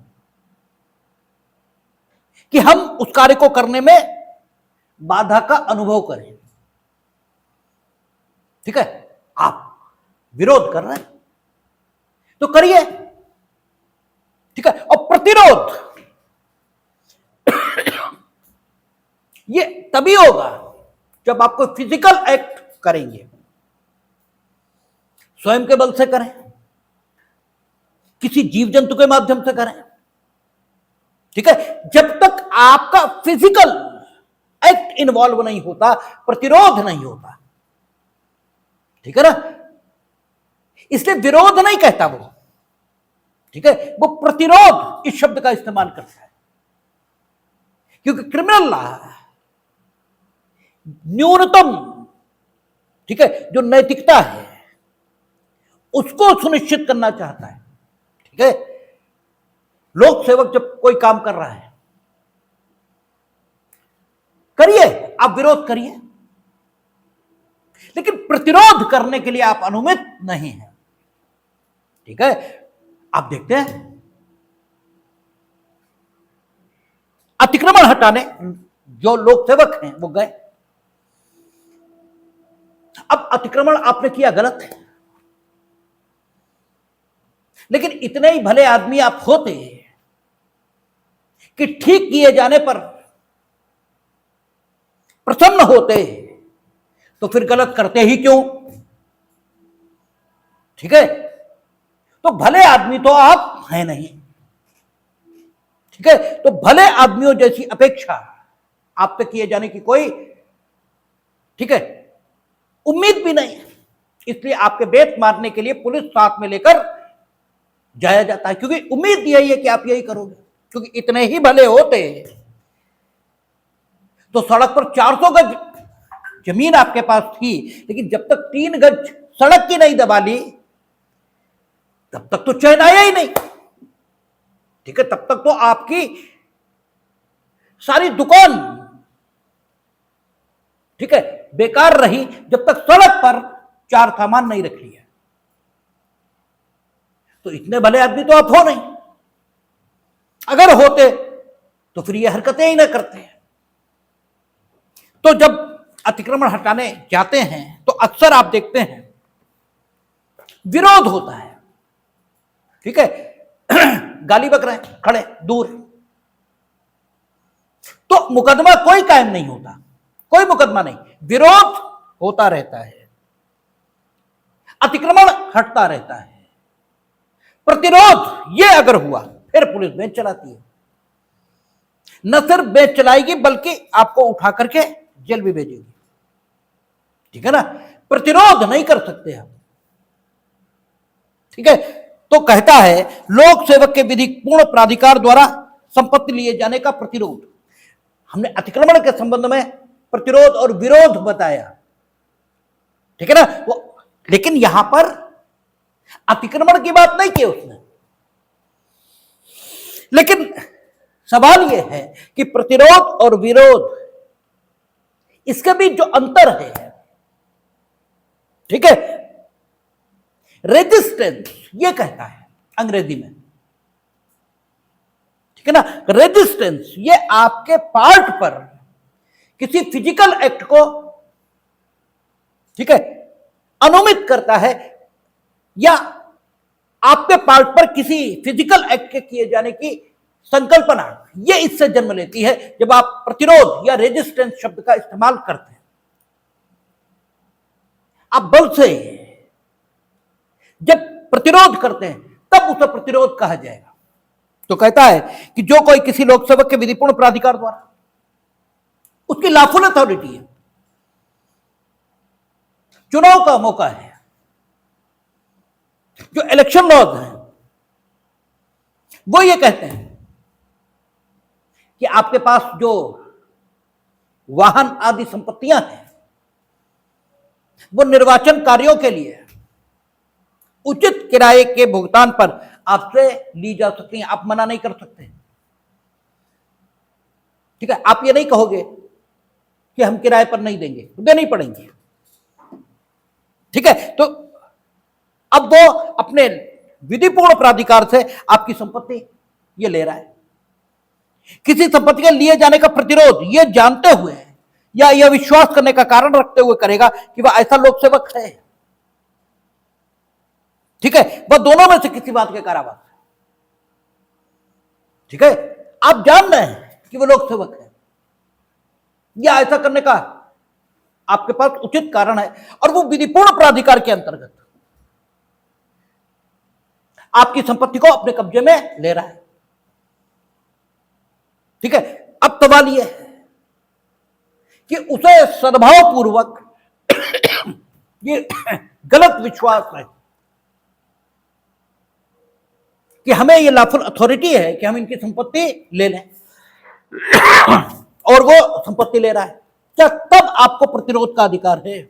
कि हम उस कार्य को करने में बाधा का अनुभव करें, ठीक है। आप विरोध कर रहे हैं तो करिए, ठीक है। और प्रतिरोध ये तभी होगा जब आप कोई फिजिकल एक्ट करेंगे, स्वयं के बल से करें, किसी जीव जंतु के माध्यम से करें, ठीक है। जब तक आपका फिजिकल एक्ट इन्वॉल्व नहीं होता, प्रतिरोध नहीं होता, ठीक है ना। इसलिए विरोध नहीं कहता वो, ठीक है, वो प्रतिरोध इस शब्द का इस्तेमाल करता है, क्योंकि क्रिमिनल लॉ न्यूनतम, ठीक है, जो नैतिकता है उसको सुनिश्चित करना चाहता है, ठीक है। लोक सेवक जब कोई काम कर रहा है, करिए, आप विरोध करिए, लेकिन प्रतिरोध करने के लिए आप अनुमित नहीं है, ठीक है। आप देखते हैं अतिक्रमण हटाने जो लोक सेवक हैं वो गए, अब अतिक्रमण आपने किया गलत है, लेकिन इतने ही भले आदमी आप होते कि ठीक किए जाने पर प्रसन्न होते, तो फिर गलत करते ही क्यों, ठीक है। तो भले आदमी तो आप हैं नहीं, ठीक है। तो भले आदमियों जैसी अपेक्षा आपसे किए जाने की कोई, ठीक है, उम्मीद भी नहीं है, इसलिए आपके बेत मारने के लिए पुलिस साथ में लेकर जाया जाता है, क्योंकि उम्मीद यही है कि आप यही करोगे। क्योंकि इतने ही भले होते तो सड़क पर 400 गज जमीन आपके पास थी, लेकिन जब तक 3 गज सड़क की नहीं दबा ली तब तक तो चैन आया ही नहीं, ठीक है। तब तक तो आपकी सारी दुकान, ठीक है, बेकार रही, जब तक सड़क पर 4 सामान नहीं रख लिया। तो इतने भले आदमी तो आप हो नहीं, अगर होते तो फिर ये हरकतें ही ना करते। तो जब अतिक्रमण हटाने जाते हैं तो अक्सर आप देखते हैं विरोध होता है, ठीक है। गाली बक रहे हैं, खड़े दूर, तो मुकदमा कोई कायम नहीं होता, कोई मुकदमा नहीं, विरोध होता रहता है, अतिक्रमण हटता रहता है। प्रतिरोध ये अगर हुआ फिर पुलिस बेंच चलाती है, न सिर्फ बेंच चलाएगी बल्कि आपको उठा करके जेल भी भेजेगी, ठीक है ना। प्रतिरोध नहीं कर सकते हम, ठीक है। तो कहता है लोक सेवक के विधिक पूर्ण प्राधिकार द्वारा संपत्ति लिए जाने का प्रतिरोध। हमने अतिक्रमण के संबंध में प्रतिरोध और विरोध बताया, ठीक है ना। वो लेकिन यहां पर अतिक्रमण की बात नहीं की उसने, लेकिन सवाल यह है कि प्रतिरोध और विरोध, इसके बीच जो अंतर है, ठीक है, रेजिस्टेंस ये कहता है अंग्रेजी में, ठीक है ना। रेजिस्टेंस ये आपके पार्ट पर किसी फिजिकल एक्ट को, ठीक है, अनुमित करता है या आपके पार्ट पर किसी फिजिकल एक्ट के किए जाने की संकल्पना, यह इससे जन्म लेती है जब आप प्रतिरोध या रेजिस्टेंस शब्द का इस्तेमाल करते हैं। आप बल से जब प्रतिरोध करते हैं तब उसे प्रतिरोध कहा जाएगा। तो कहता है कि जो कोई किसी लोक सेवक के विधिपूर्ण प्राधिकार द्वारा, उसकी लॉफुल अथॉरिटी है, चुनाव का मौका है, जो इलेक्शन लॉज हैं वो ये कहते हैं कि आपके पास जो वाहन आदि संपत्तियां हैं वो निर्वाचन कार्यों के लिए उचित किराए के भुगतान पर आपसे ली जा सकती हैं। आप मना नहीं कर सकते, ठीक है। आप ये नहीं कहोगे कि हम किराए पर नहीं देंगे, तो देनी पड़ेंगी, ठीक है। तो अब वो अपने विधिपूर्ण प्राधिकार से आपकी संपत्ति ये ले रहा है। किसी संपत्ति के लिए जाने का प्रतिरोध ये जानते हुए या यह विश्वास करने का कारण रखते हुए करेगा कि वह ऐसा लोक सेवक है, ठीक है, वह दोनों में से किसी बात के कारावास है, ठीक है। आप जान रहे हैं कि वह लोक सेवक है, या ऐसा करने का आपके पास उचित कारण है और वो विधिपूर्ण प्राधिकार के अंतर्गत आपकी संपत्ति को अपने कब्जे में ले रहा है, ठीक है। अब सवाल यह है कि उसे सद्भाव पूर्वक ये गलत विश्वास है कि हमें ये लॉफुल अथॉरिटी है कि हम इनकी संपत्ति ले लें, और वो संपत्ति ले रहा है, क्या तब आपको प्रतिरोध का अधिकार है?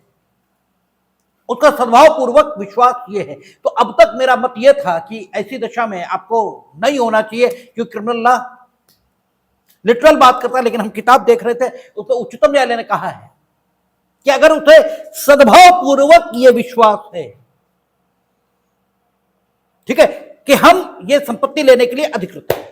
उसका सद्भाव पूर्वक विश्वास ये है। तो अब तक मेरा मत ये था कि ऐसी दशा में आपको नहीं होना चाहिए, क्योंकि क्रिमिनल लॉ लिटरल बात करता है, लेकिन हम किताब देख रहे थे तो उच्चतम न्यायालय ने कहा है कि अगर उसे सद्भाव पूर्वक ये विश्वास है, ठीक है, कि हम ये संपत्ति लेने के लिए अधिकृत है,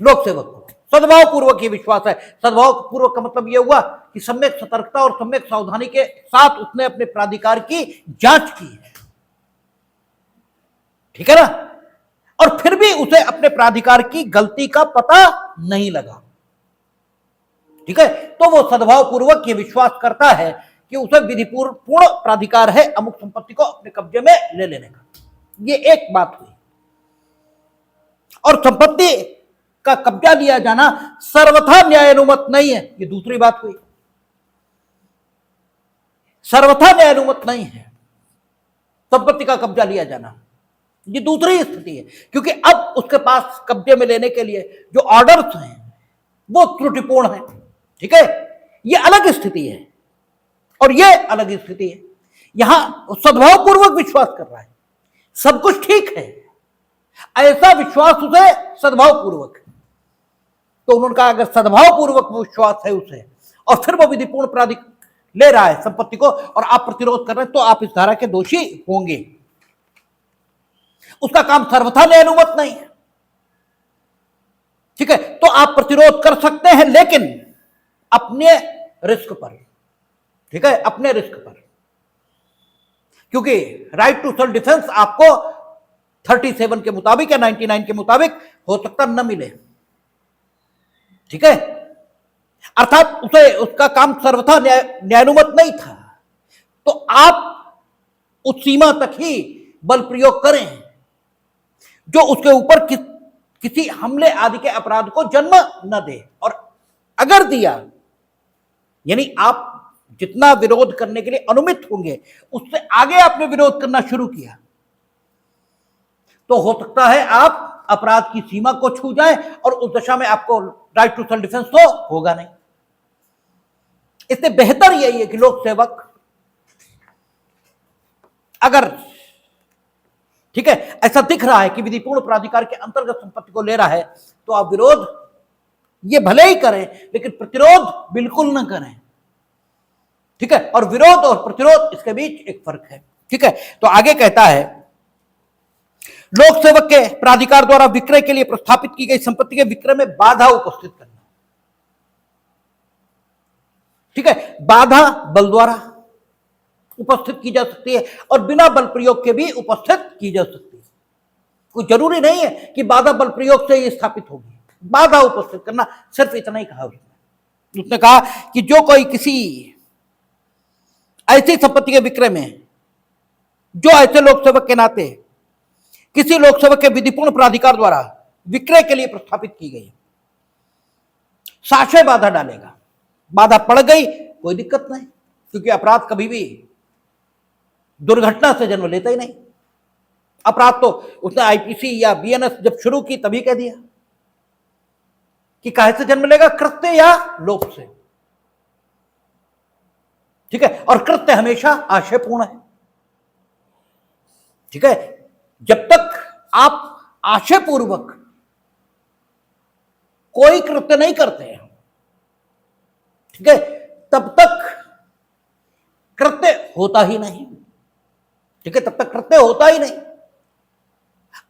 लोक सेवक को सद्भाव पूर्वक ये विश्वास है। सद्भाव पूर्वक का मतलब ये हुआ कि सम्यक सतर्कता और सम्यक सावधानी के साथ उसने अपने प्राधिकार की जांच की है, ठीक है ना, और फिर भी उसे अपने प्राधिकार की गलती का पता नहीं लगा, ठीक है। तो वो सद्भाव पूर्वक ये विश्वास करता है कि उसे विधिपूर्ण प्राधिकार है अमुक संपत्ति को अपने कब्जे में ले लेने का। ये एक बात हुई। और संपत्ति का कब्जा लिया जाना सर्वथा न्यायानुमत नहीं है, ये दूसरी बात हुई। सर्वथा न्यायानुमत नहीं है संपत्ति का कब्जा लिया जाना, ये दूसरी स्थिति है, क्योंकि अब उसके पास कब्जे में लेने के लिए जो ऑर्डर्स हैं वो त्रुटिपूर्ण हैं, ठीक है। ये अलग स्थिति है और ये अलग स्थिति है। यहां सद्भाव पूर्वक विश्वास कर रहा है, सब कुछ ठीक है, ऐसा विश्वास उसे सद्भाव पूर्वक है। तो उन्होंने कहा अगर सद्भाव पूर्वक विश्वास है उसे और फिर वो विधिपूर्ण प्राधिकार ले रहा है संपत्ति को और आप प्रतिरोध कर रहे हैं, तो आप इस धारा के दोषी होंगे। उसका काम सर्वथा न्यायानुमत नहीं है, ठीक है। तो आप प्रतिरोध कर सकते हैं, लेकिन अपने रिस्क पर, ठीक है, अपने रिस्क पर, क्योंकि राइट टू सेल्फ डिफेंस आपको 37 के मुताबिक या 99 के मुताबिक हो सकता न मिले, ठीक है। अर्थात उसे उसका काम सर्वथा न्यायानुमत नहीं था, तो आप उस सीमा तक ही बल प्रयोग करें जो उसके ऊपर किसी हमले आदि के अपराध को जन्म न दे। और अगर दिया, यानी आप जितना विरोध करने के लिए अनुमित होंगे उससे आगे आपने विरोध करना शुरू किया, तो हो सकता है आप अपराध की सीमा को छू जाएं और उस दशा में आपको राइट टू सेल्फ डिफेंस तो होगा नहीं। इससे बेहतर यही है कि लोक सेवक अगर, ठीक है, ऐसा दिख रहा है कि विधिपूर्ण प्राधिकार के अंतर्गत संपत्ति को ले रहा है, तो आप विरोध ये भले ही करें लेकिन प्रतिरोध बिल्कुल ना करें, ठीक है। और विरोध और प्रतिरोध इसके बीच एक फर्क है, ठीक है। तो आगे कहता है लोक सेवक के प्राधिकार द्वारा विक्रय के लिए प्रस्थापित की गई संपत्ति के विक्रय में बाधा उपस्थित करना, ठीक है। बाधा बल द्वारा, उपस्थित की जा सकती है और बिना बल प्रयोग के भी उपस्थित की जा सकती है। कोई जरूरी नहीं है कि बाधा बल प्रयोग से ही स्थापित होगी। बाधा उपस्थित करना, सिर्फ इतना ही कहा उसने कहा कि जो कोई किसी ऐसी संपत्ति के विक्रय में जो ऐसे लोक सेवक के नाते किसी लोक सेवक के विधिपूर्ण प्राधिकार द्वारा विक्रय के लिए प्रस्थापित की गई, साक्ष्य बाधा डालेगा। बाधा पड़ गई कोई दिक्कत नहीं, क्योंकि अपराध कभी भी दुर्घटना से जन्म लेता ही नहीं। अपराध तो उसने आईपीसी या बीएनएस जब शुरू की तभी कह दिया कि काहे से जन्म लेगा, कृत्य या लोक से। ठीक है, और कृत्य हमेशा आशयपूर्ण है। ठीक है, जब तक आप आशयपूर्वक कोई कृत्य नहीं करते हैं, ठीक है, तब तक कृत्य होता ही नहीं। ठीक है, तब तक कृत्य होता ही नहीं।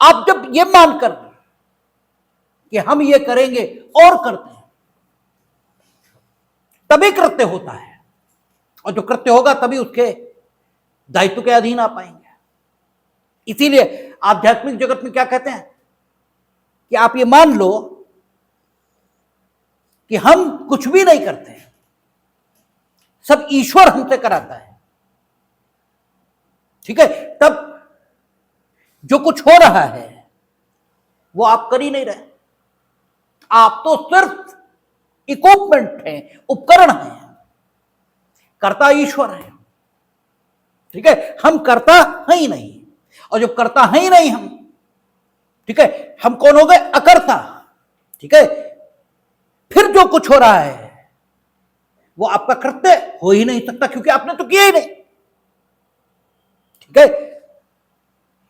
आप जब ये मानकर कि हम ये करेंगे और करते हैं, तभी कृत्य होता है, और जो कृत्य होगा तभी उसके दायित्व के अधीन आ पाएंगे। इसीलिए आध्यात्मिक जगत में क्या कहते हैं कि आप ये मान लो कि हम कुछ भी नहीं करते, सब ईश्वर हमसे कराता है। ठीक है, तब जो कुछ हो रहा है वो आप कर ही नहीं रहे, आप तो सिर्फ इक्विपमेंट हैं, उपकरण हैं, कर्ता ईश्वर है। ठीक है, हम कर्ता हैं ही नहीं, और जब कर्ता हैं ही नहीं हम, ठीक है, हम कौन हो गए, अकर्ता। ठीक है, फिर जो कुछ हो रहा है वो आपका कृत्य हो ही नहीं सकता, क्योंकि आपने तो किया ही नहीं। ठीक है,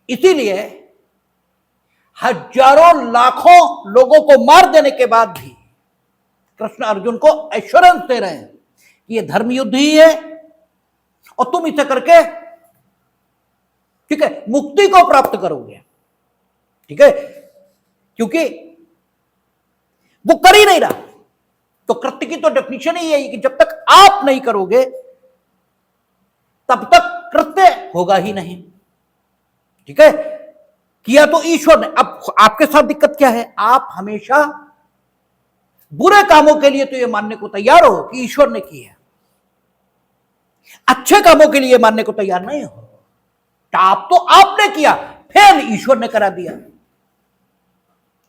इसीलिए हजारों लाखों लोगों को मार देने के बाद भी कृष्ण अर्जुन को एश्योरेंस दे रहे हैं कि ये धर्म युद्ध ही है, और तुम इसे करके, ठीक है, मुक्ति को प्राप्त करोगे। ठीक है, क्योंकि वो कर ही नहीं रहा। तो कृत्य की तो डेफिनेशन ही है कि जब तक आप नहीं करोगे तब तक कृत्य होगा ही नहीं। ठीक है, किया तो ईश्वर ने। अब आपके साथ दिक्कत क्या है, आप हमेशा बुरे कामों के लिए तो ये मानने को तैयार हो कि ईश्वर ने किया, अच्छे कामों के लिए मानने को तैयार नहीं हो। टाप तो आपने किया, फेल ईश्वर ने करा दिया।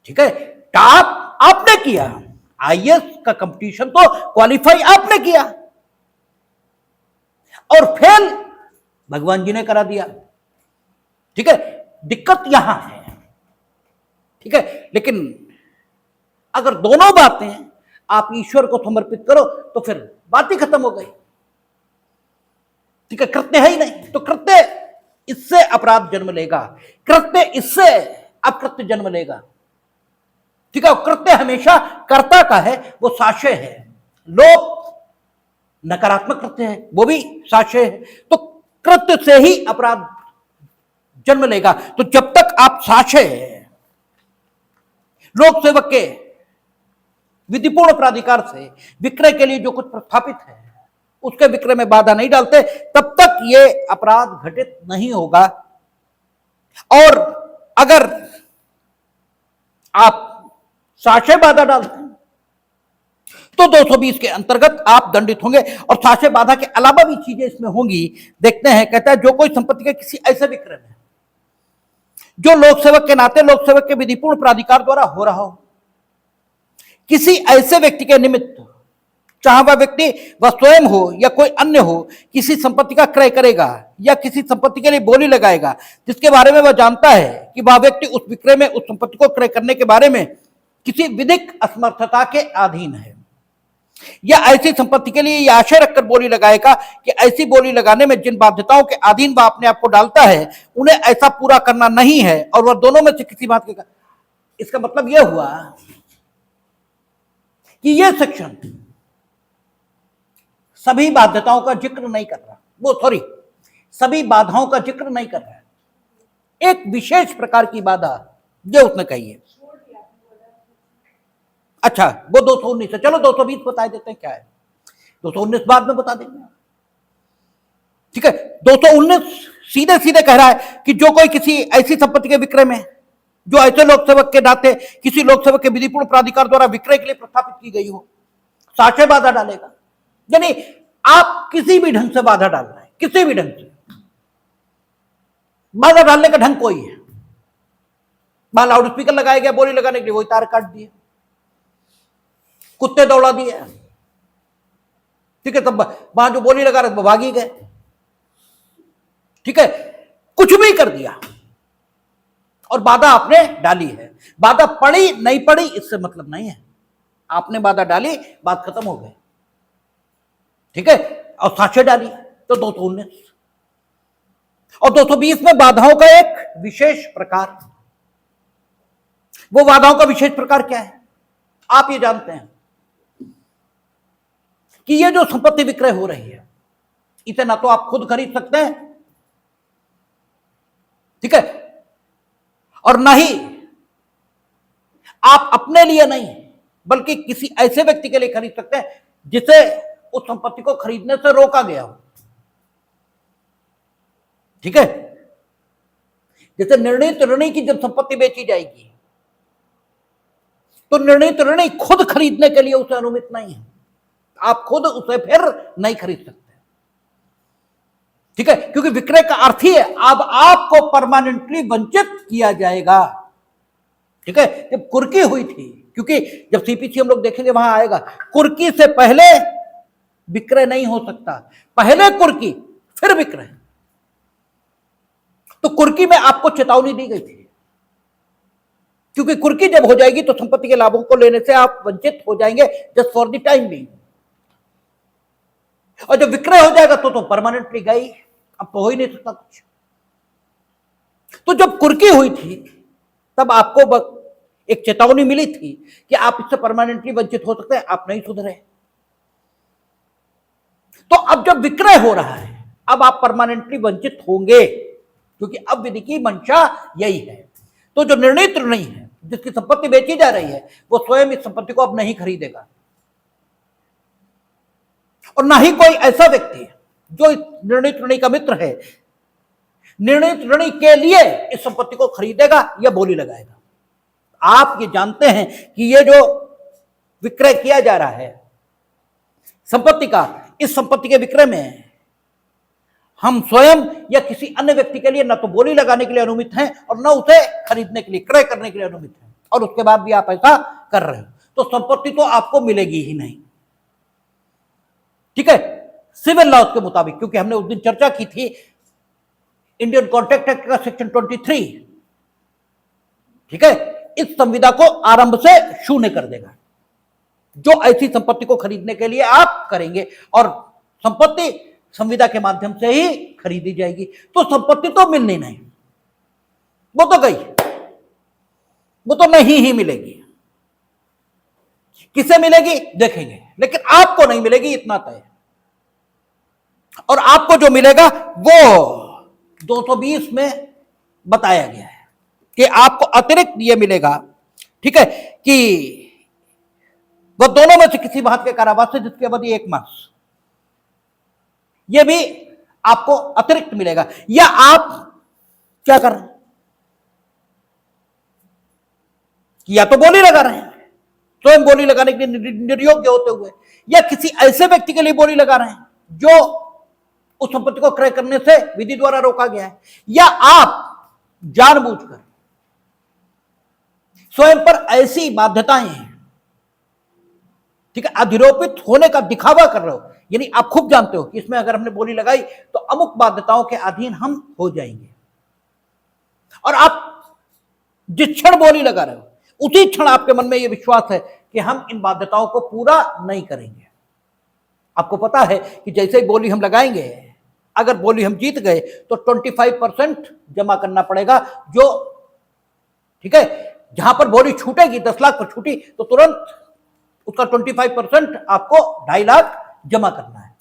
ठीक है, टाप आपने किया, आईएएस का कंपटीशन तो क्वालिफाई आपने किया, और फेल भगवान जी ने करा दिया। ठीक है, दिक्कत यहां है। ठीक है, लेकिन अगर दोनों बातें आप ईश्वर को समर्पित करो तो फिर बात ही खत्म हो गई। ठीक है, कृत्य है ही नहीं, तो कृत्य इससे अपराध जन्म लेगा, कृत्य इससे अकृत्य जन्म लेगा। ठीक है, कृत्य हमेशा कर्ता का है, वो साक्ष्य है। लोक नकारात्मक कृत्य है, वो भी साक्ष्य है। तो कृत्य से ही अपराध जन्म लेगा। तो जब तक आप साक्ष्य लोक सेवक के विधिपूर्ण प्राधिकार से विक्रय के लिए जो कुछ प्रस्थापित है उसके विक्रय में बाधा नहीं डालते, तब तक ये अपराध घटित नहीं होगा। और अगर आप साक्ष्य बाधा डालते हैं तो 220 के अंतर्गत आप दंडित होंगे। और साक्ष्य बाधा के अलावा भी चीजें इसमें होंगी। देखते हैं, कहता है जो कोई संपत्ति के किसी ऐसे विक्रय में जो लोक सेवक के नाते लोक सेवक के विधिपूर्ण प्राधिकार द्वारा हो रहा हो, किसी ऐसे व्यक्ति के निमित्त, चाहे वह व्यक्ति वह स्वयं हो या कोई अन्य हो, किसी संपत्ति का क्रय करेगा या किसी संपत्ति के लिए बोली लगाएगा जिसके बारे में वह जानता है कि वह व्यक्ति उस विक्रय में उस संपत्ति को क्रय करने के बारे में किसी विधिक असमर्थता के अधीन है, या ऐसी संपत्ति के लिए यह आशय रखकर बोली लगाएगा कि ऐसी बोली लगाने में जिन बाध्यताओं के अधीन वह अपने आप को डालता है उन्हें ऐसा पूरा करना नहीं है, और वह दोनों में से किसी बात के। इसका मतलब यह हुआ कि यह सेक्शन सभी बाध्यताओं का जिक्र नहीं कर रहा, वो सॉरी सभी बाधाओं का जिक्र नहीं कर रहा है, एक विशेष प्रकार की बाधा जो उसने कही है। अच्छा, वो 219 है, चलो 220 बता देते हैं क्या है, 219 बाद में बता देंगे। ठीक है, 219 सीधे सीधे कह रहा है कि जो कोई किसी ऐसी संपत्ति के विक्रय में जो ऐसे लोक सेवक के नाते किसी लोक सेवक के विधिपूर्ण प्राधिकार द्वारा विक्रय के लिए प्रस्थापित की गई हो, साक्ष्य बाधा डालेगा। यानी आप किसी भी ढंग से बाधा डाल रहे हैं, किसी भी ढंग से बाधा डालने का ढंग कोई है। वहां लाउड स्पीकर लगाया गया बोली लगाने के लिए, वही तार काट दिए, कुत्ते दौड़ा दिए, ठीक है, तब वहां जो बोली लगा रहे भाग ही गए, ठीक है, कुछ भी कर दिया और बाधा आपने डाली है। बाधा पड़ी नहीं पड़ी इससे मतलब नहीं है, आपने बाधा डाली, बात खत्म हो गई, ठीक है, और साक्ष्य डाली तो 219 और 220 में बाधाओं का एक विशेष प्रकार। वो बाधाओं का विशेष प्रकार क्या है? आप ये जानते हैं कि ये जो संपत्ति विक्रय हो रही है, इसे ना तो आप खुद खरीद सकते हैं, ठीक है, और ना ही आप अपने लिए नहीं बल्कि किसी ऐसे व्यक्ति के लिए खरीद सकते हैं जिसे उस संपत्ति को खरीदने से रोका गया हो, ठीक है। जैसे निर्णीत ऋणी की जब संपत्ति बेची जाएगी तो निर्णीत ऋणी खुद खरीदने के लिए उसे अनुमति नहीं है, आप खुद उसे फिर नहीं खरीद सकते, ठीक है, क्योंकि विक्रय का अर्थ ही है अब आपको परमानेंटली वंचित किया जाएगा, ठीक है। जब कुर्की हुई थी, क्योंकि जब सीपीसी हम लोग देखेंगे वहां आएगा, कुर्की से पहले विक्रय नहीं हो सकता, पहले कुर्की फिर विक्रय। तो कुर्की में आपको चेतावनी दी गई थी, क्योंकि कुर्की जब हो जाएगी तो संपत्ति के लाभों को लेने से आप वंचित हो जाएंगे just for the time being, और जब विक्रय हो जाएगा तो परमानेंटली गई, अब तो हो ही नहीं सकता कुछ। तो जब कुर्की हुई थी तब आपको एक चेतावनी मिली थी कि आप इससे परमानेंटली वंचित हो सकते हैं, आप नहीं सुधरे। तो अब जब विक्रय हो रहा है अब आप परमानेंटली वंचित होंगे, क्योंकि अब विधि की मंशा यही है। तो जो निर्णीत ऋणी है जिसकी संपत्ति बेची जा रही है वो स्वयं इस संपत्ति को अब नहीं खरीदेगा, और ना ही कोई ऐसा व्यक्ति जो निर्णीत ऋणी का मित्र है निर्णीत ऋणी के लिए इस संपत्ति को खरीदेगा या बोली लगाएगा। आप ये जानते हैं कि ये जो विक्रय किया जा रहा है संपत्ति का, इस संपत्ति के विक्रय में हम स्वयं या किसी अन्य व्यक्ति के लिए न तो बोली लगाने के लिए अनुमित हैं और न उसे खरीदने के लिए, क्रय करने के लिए अनुमित हैं, और उसके बाद भी आप ऐसा कर रहे हो तो संपत्ति तो आपको मिलेगी ही नहीं, ठीक है, सिविल लॉ के मुताबिक। क्योंकि हमने उस दिन चर्चा की थी इंडियन कॉन्ट्रैक्ट एक्ट का सेक्शन 23, ठीक है, इस संविदा को आरंभ से शून्य कर देगा जो ऐसी संपत्ति को खरीदने के लिए आप करेंगे, और संपत्ति संविदा के माध्यम से ही खरीदी जाएगी। तो संपत्ति तो मिलनी नहीं, वो तो गई, वो तो नहीं ही मिलेगी। किसे मिलेगी देखेंगे, लेकिन आपको नहीं मिलेगी, इतना तय। और आपको जो मिलेगा वो 220 में बताया गया है कि आपको अतिरिक्त ये मिलेगा, ठीक है, कि वह दोनों में से किसी बात के कारावास से जिसकी अवधि 1 मास, यह भी आपको अतिरिक्त मिलेगा। या आप क्या कर रहे हैं कि या तो बोली लगा रहे हैं स्वयं बोली लगाने के लिए निर्योग्य होते हुए, या किसी ऐसे व्यक्ति के लिए बोली लगा रहे हैं जो उस संपत्ति को क्रय करने से विधि द्वारा रोका गया है, या आप जानबूझकर स्वयं पर ऐसी बाध्यताएं हैं, ठीक है, अधिरोपित होने का दिखावा कर रहे हो, यानी आप खूब जानते हो कि इसमें अगर हमने बोली लगाई तो अमुक बाध्यताओं के अधीन हम हो जाएंगे, और आप जिस क्षण बोली लगा रहे हो उसी क्षण आपके मन में यह विश्वास है कि हम इन बाध्यताओं को पूरा नहीं करेंगे। आपको पता है कि जैसे ही बोली हम लगाएंगे, अगर बोली हम जीत गए तो 25% जमा करना पड़ेगा, जो, ठीक है, जहां पर बोली छूटेगी 10 लाख पर छूटी तो तुरंत उसका 25% आपको 2.5 लाख जमा करना है,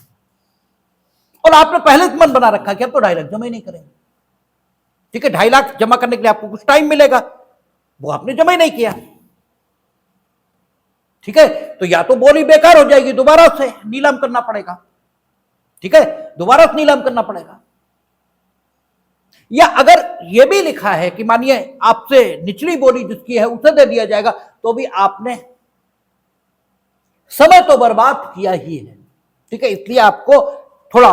और आपने पहले से मन बना रखा कि अब तो 2.5 लाख जमा ही नहीं करेंगे, ठीक है, 2.5 लाख जमा करने के लिए आपको कुछ टाइम मिलेगा, वो आपने जमा ही नहीं किया, ठीक है, तो या तो बोली बेकार हो जाएगी, दोबारा से नीलाम करना पड़ेगा, ठीक है, दोबारा नीलाम करना पड़ेगा। या अगर यह भी लिखा है कि मानिए आपसे निचली बोली जिसकी है उसे दे दिया जाएगा, तो भी आपने समय तो बर्बाद किया ही है। ठीक है, इसलिए आपको थोड़ा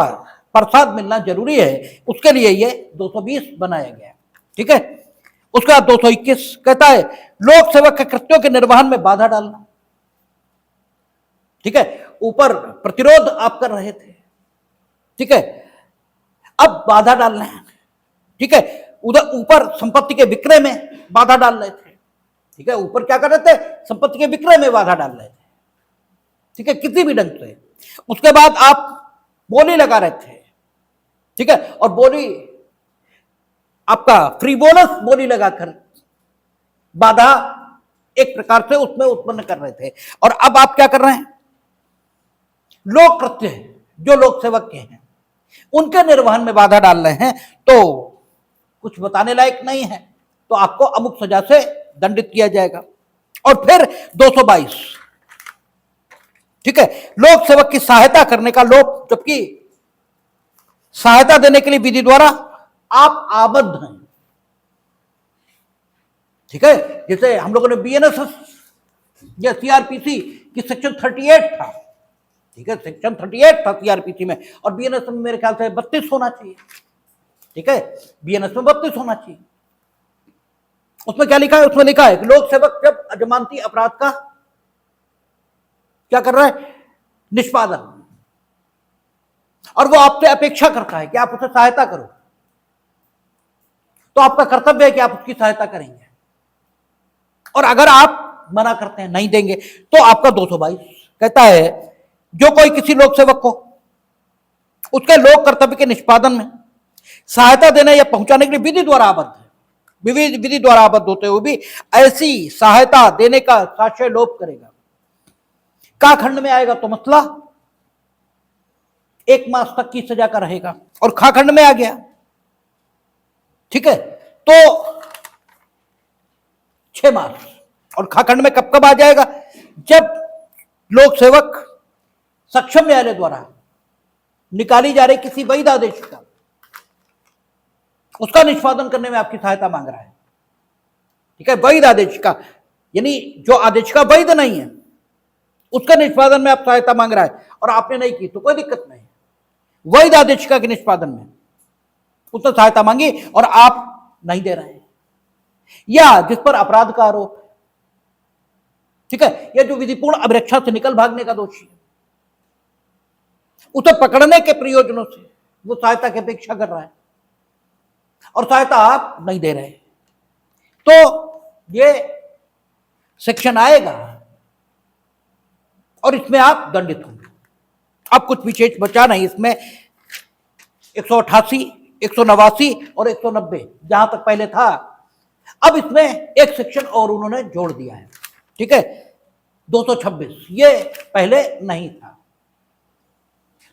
प्रसाद मिलना जरूरी है, उसके लिए ये 220 बनाया गया। ठीक है, उसके बाद 221 कहता है लोक सेवक के कृत्यों के निर्वहन में बाधा डालना। ठीक है, ऊपर प्रतिरोध आप कर रहे थे, ठीक है, अब बाधा डालना है। ठीक है, उधर ऊपर संपत्ति के विक्रय में बाधा डाल रहे थे। ठीक है, ऊपर क्या कर रहे थे, संपत्ति के विक्रय में बाधा डाल रहे थे। ठीक है, किसी भी ढंग से। उसके बाद आप बोली लगा रहे थे। ठीक है, और बोली आपका फ्रीबोनस बोली लगाकर बाधा एक प्रकार से उसमें उत्पन्न कर रहे थे। और अब आप क्या कर रहे हैं, लोक कृत्य जो लोक सेवक के हैं उनके निर्वहन में बाधा डाल रहे हैं, तो कुछ बताने लायक नहीं है, तो आपको अमुक सजा से दंडित किया जाएगा। और फिर 222, ठीक है, लोक सेवक की सहायता करने का लोप, जबकि सहायता देने के लिए विधि द्वारा आप आबद्ध हैं। ठीक है, जैसे हम लोगों ने बीएनएसएस या सीआरपीसी की सेक्शन 38 था। ठीक है, सेक्शन 38 था सीआरपीसी में, और बीएनएस में मेरे ख्याल से 32 होना चाहिए। ठीक है, बीएनएस में 32 होना चाहिए। उसमें क्या लिखा है, उसमें लिखा है कि लोक सेवक जब अजमानती अपराध का क्या कर रहा है, निष्पादन, और वो आपसे अपेक्षा करता है कि आप उसे सहायता करो, तो आपका कर्तव्य है कि आप उसकी सहायता करेंगे। और अगर आप मना करते हैं, नहीं देंगे, तो आपका 222 कहता है जो कोई किसी लोक सेवक को उसके लोक कर्तव्य के निष्पादन में सहायता देने या पहुंचाने के लिए विधि द्वारा आबद्ध है, विधि द्वारा आबद्ध होते हुए भी ऐसी सहायता देने का साक्ष्य लोप करेगा, का खंड में आएगा तो मसला 1 मास तक की सजा का रहेगा, और खा खंड में आ गया। ठीक है, तो 6 मास, और खा खंड में कब कब आ जाएगा, जब लोक सेवक सक्षम न्यायालय द्वारा निकाली जा रही किसी वैध आदेश का, उसका निष्पादन करने में आपकी सहायता मांग रहा है। ठीक है, वैध आदेश का, यानी जो आदेश का वैध नहीं है उसका निष्पादन में आप सहायता मांग रहा है, और आपने नहीं की तो कोई दिक्कत नहीं। वैध आदेशिका के निष्पादन में उसने सहायता मांगी और आप नहीं दे रहे हैं, या जिस पर अपराध का आरोप, ठीक है, या जो विधिपूर्ण अभिरक्षा से निकल भागने का दोषी है, उसे पकड़ने के प्रयोजनों से वो सहायता की अपेक्षा कर रहा है और सहायता आप नहीं दे रहे, तो ये सेक्शन आएगा और इसमें आप दंडित होंगे। अब कुछ विशेष बचा नहीं इसमें, 188, 189 और 190 जहां तक पहले था, अब इसमें एक सेक्शन और उन्होंने जोड़ दिया है। ठीक है, 226, ये पहले नहीं था।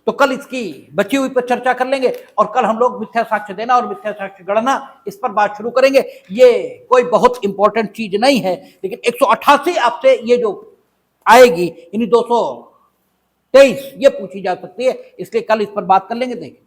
तो कल इसकी बची हुई पर चर्चा कर लेंगे, और कल हम लोग मिथ्या साक्ष्य देना और मिथ्या साक्ष्य गणना, इस पर बात शुरू करेंगे। ये कोई बहुत इंपॉर्टेंट चीज नहीं है, लेकिन 188 आपसे ये जो आएगी, यानी 223 ये पूछी जा सकती है, इसलिए कल इस पर बात कर लेंगे। देखें